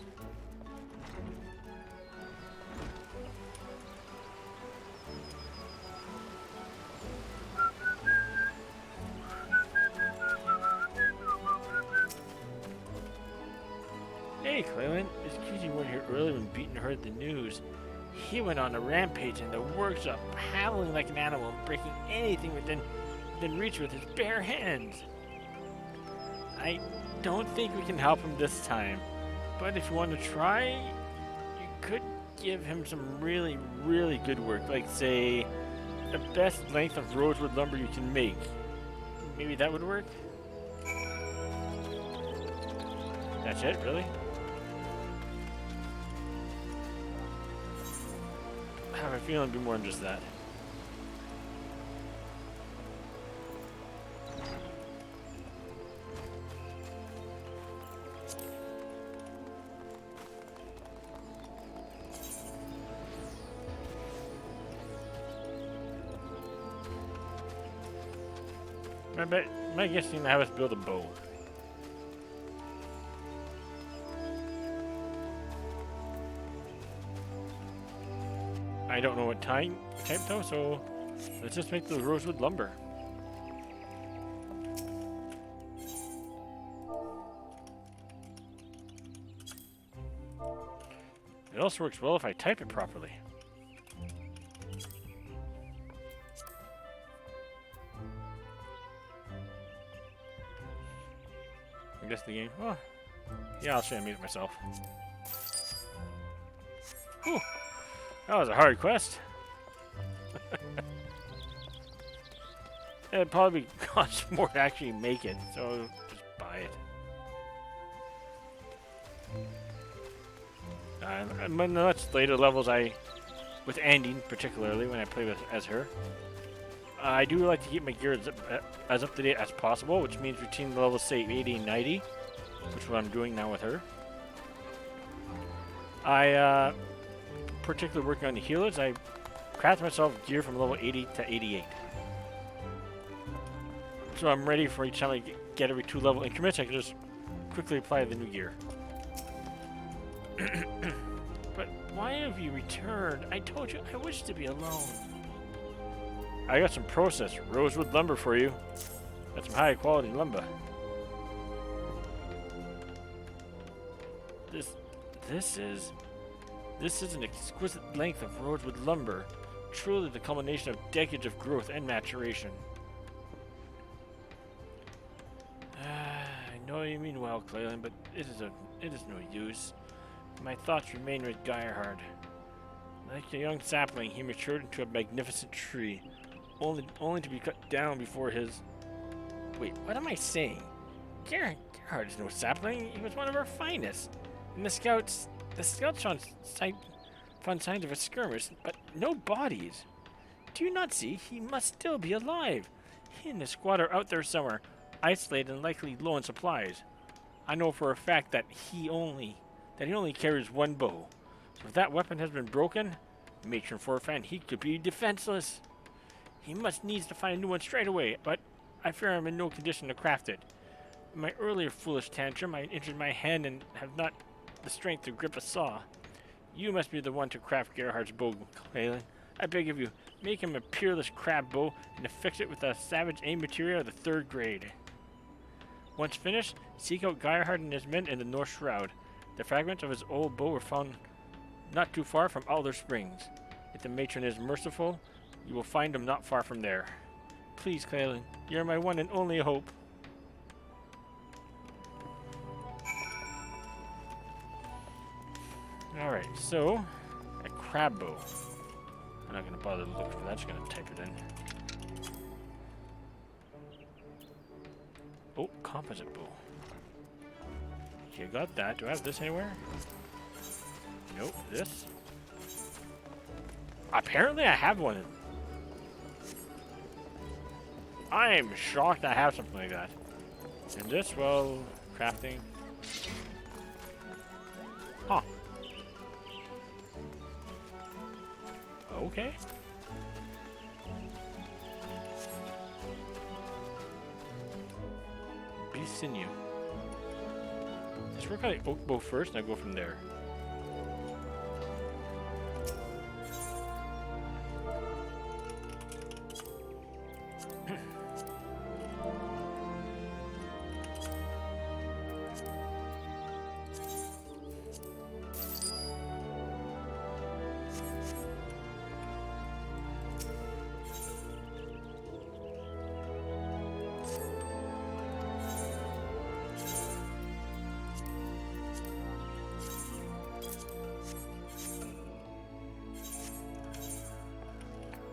Hey, Clalin, this Cutie weren't here earlier when Beaton heard the news. He went on a rampage in the workshop, howling like an animal and breaking anything within reach with his bare hands. I don't think we can help him this time, but if you want to try, you could give him some really, really good work, like, say, the best length of rosewood lumber you can make. Maybe that would work? That's it, really? I have a feeling it'd be more than just that. My guess is to have us build a bow. I don't know what type though, so let's just make the rosewood lumber. It also works well if I type it properly. I guess the game. Oh, yeah, I'll show you it myself. Whew. That was a hard quest. It'd probably cost more to actually make it, so just buy it. And when that's later levels, with Andy particularly, when I play as her, I do like to keep my gear as up to date as possible, which means reaching the levels, say, 80 and 90, which is what I'm doing now with her. I particularly working on the healers. I craft myself gear from level 80 to 88. So I'm ready for each time I get every 2 level increments, I can just quickly apply the new gear. But why have you returned? I told you I wish to be alone. I got some processed rosewood lumber for you. That's some high quality lumber. This is an exquisite length of rosewood lumber, truly the culmination of decades of growth and maturation. I know you mean well, Clalin, but it is no use. My thoughts remain with Geirhard. Like a young sapling, he matured into a magnificent tree, only to be cut down before his... Wait, what am I saying? Geirhard is no sapling. He was one of our finest. And the scouts found signs of a skirmish, but no bodies. Do you not see? He must still be alive. He and his squad are out there somewhere, isolated and likely low on supplies. I know for a fact that he only carries one bow. So if that weapon has been broken, matron forfan, he could be defenseless. He must needs to find a new one straight away, but I fear I'm in no condition to craft it. In my earlier foolish tantrum, I injured my hand and have not the strength to grip a saw. You must be the one to craft Gerhard's bow, Clalin. I beg of you, make him a peerless crab bow and affix it with a savage aim material of the 3rd grade. Once finished, seek out Geirhard and his men in the North Shroud. The fragments of his old bow were found not too far from Alder Springs. If the matron is merciful, you will find him not far from there. Please, Clalin, you're my one and only hope. Alright, so, a crab bow. I'm not going to bother to look for that, just going to type it in. Oh, composite bow. Okay, got that. Do I have this anywhere? Nope, this. Apparently I have one. I am shocked I have something like that. And this, well, crafting. Huh. Okay. Beast sinew. Let's work on the oak bow first, and I'll go from there.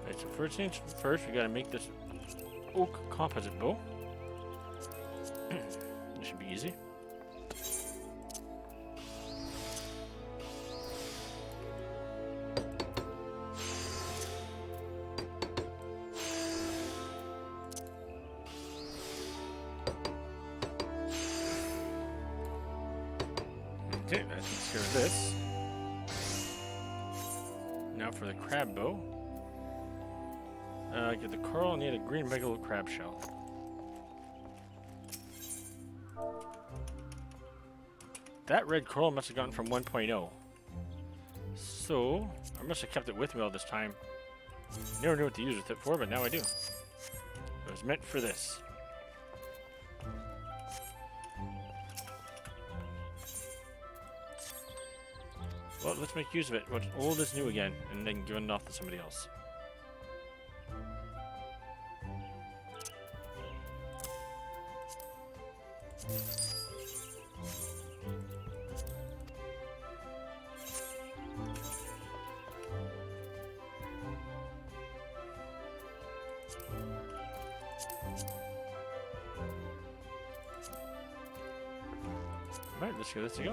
Alright, so first things first, we gotta make this oak composite bow. This should be easy. Okay, that takes care of this. Now for the crab bow. Get the coral and need a green megalo crab shell. That red coral must have gotten from 1.0. So, I must have kept it with me all this time. Never knew what to use with it for, but now I do. It was meant for this. Well, let's make use of it. What's old is new again, and then give it off to somebody else. Alright, let's give this a go.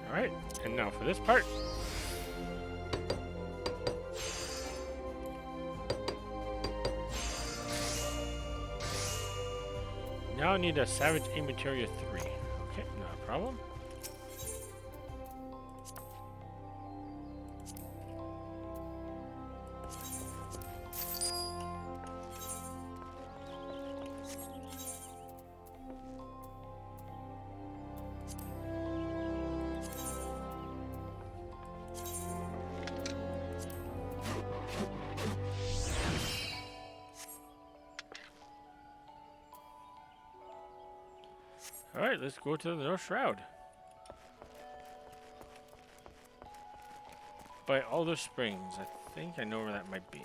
Alright, and now for this part. Now I need a Savage A Materia 3. Okay, not a problem. Alright, let's go to the North Shroud. By Alder Springs. I think I know where that might be.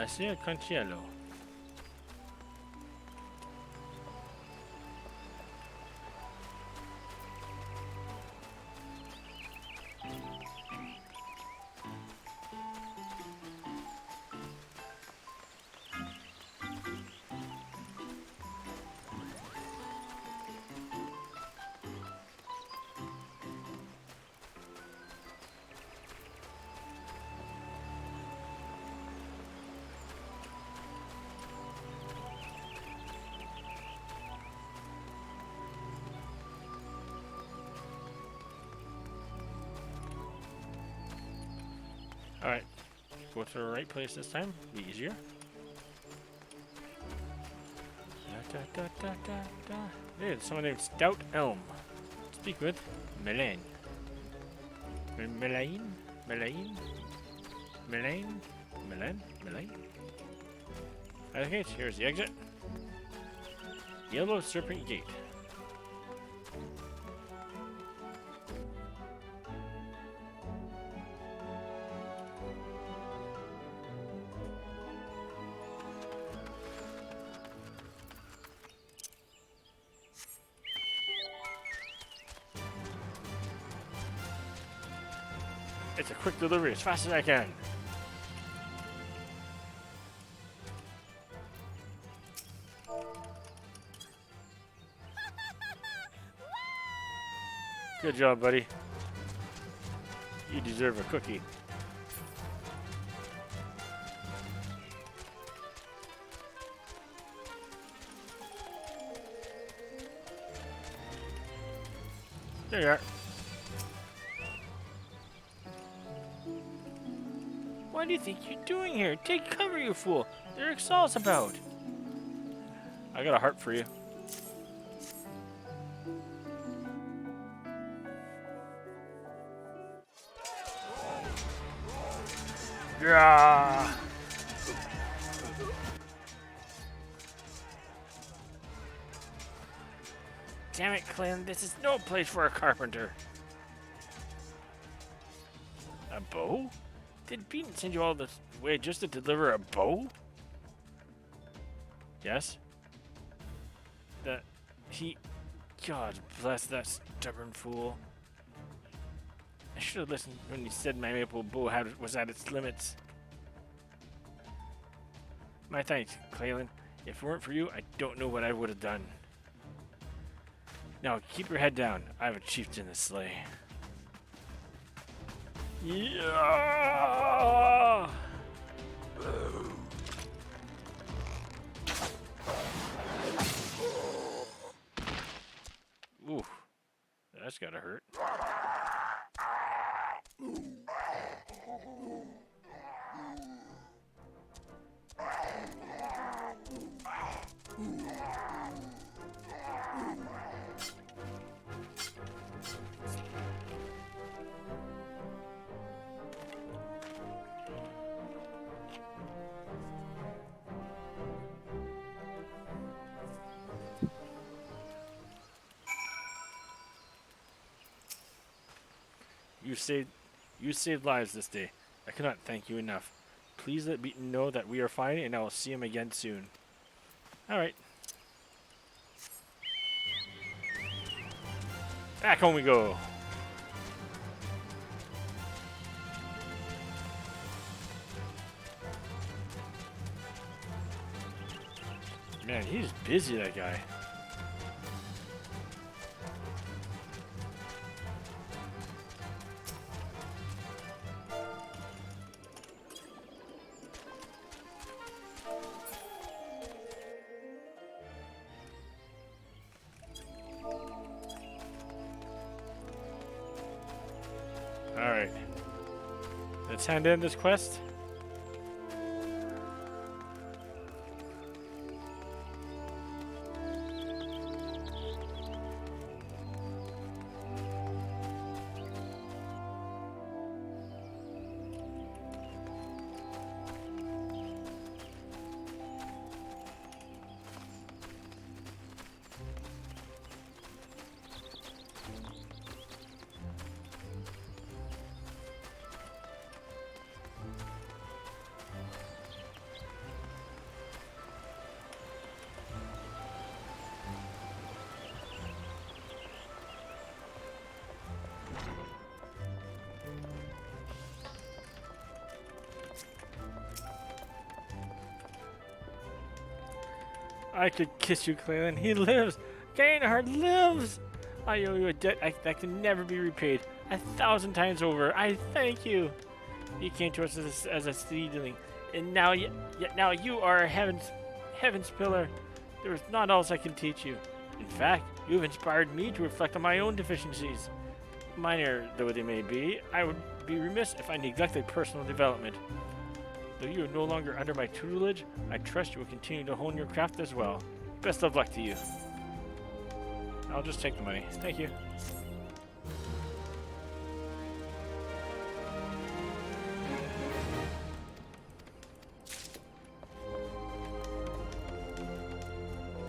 I see a Conchiello. Alright, go to the right place this time, be easier. Hey, someone named Stout Elm. Speak with Melaine. Melaine? Okay, so here's the exit. Yellow Serpent Gate. It's a quick delivery as fast as I can. Good job, buddy. You deserve a cookie. There you are. What do you think you're doing here? Take cover, you fool. They're Exal's about. I got a heart for you. Yeah. Damn it, Clalin. This is no place for a carpenter. A bow? Did Pete send you all this way just to deliver a bow? Yes? God bless that stubborn fool. I should have listened when you said my maple bow was at its limits. My thanks, Clalin. If it weren't for you, I don't know what I would have done. Now, keep your head down. I have a chieftain to slay. Yeah! Ooh, that's gotta hurt. You saved lives this day. I cannot thank you enough. Please let Beaton know that we are fine, and I will see him again soon. Alright. Back home we go. Man, he's busy, that guy. Alright. Let's hand in this quest. I could kiss you, Clalin. He lives. Gainhard lives. I owe you a debt that can never be repaid. 1,000 times over. I thank you. You came to us as a seedling, and now now you are a heaven's pillar. There is not else I can teach you. In fact, you have inspired me to reflect on my own deficiencies. Minor though they may be, I would be remiss if I neglected personal development. Though you are no longer under my tutelage, I trust you will continue to hone your craft as well. Best of luck to you. I'll just take the money. Thank you.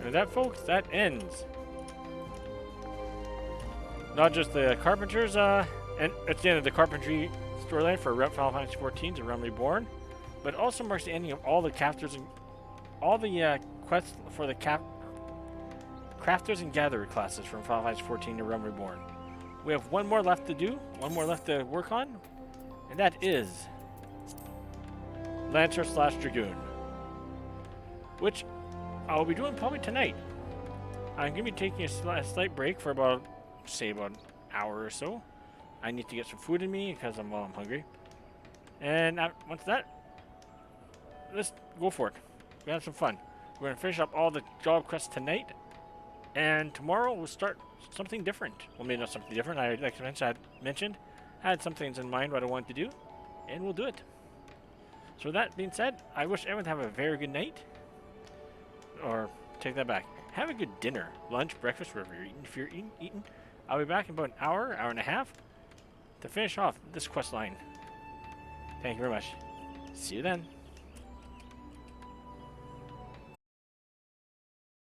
And that, folks, that ends. Not just the Carpenters, and it's the end of the Carpentry storyline for Final Fantasy XIV's Realm Reborn, but also marks the ending of all the crafters and all the quests for the crafters and gatherer classes from Final Fantasy XIV to Realm Reborn. We have one more left to do, one more left to work on, And that is Lancer slash Dragoon, which I'll be doing probably tonight. I'm going to be taking a slight break for about, say, about an hour or so. I need to get some food in me because I'm hungry. And once that, let's go for it. We're going to have some fun. We're going to finish up all the job quests tonight. And tomorrow we'll start something different. Well, maybe not something different. I had some things in mind what I wanted to do. And we'll do it. So with that being said, I wish everyone to have a very good night. Or take that back. Have a good dinner, lunch, breakfast, wherever you're eating. If you're eating, I'll be back in about an hour and a half to finish off this quest line. Thank you very much. See you then.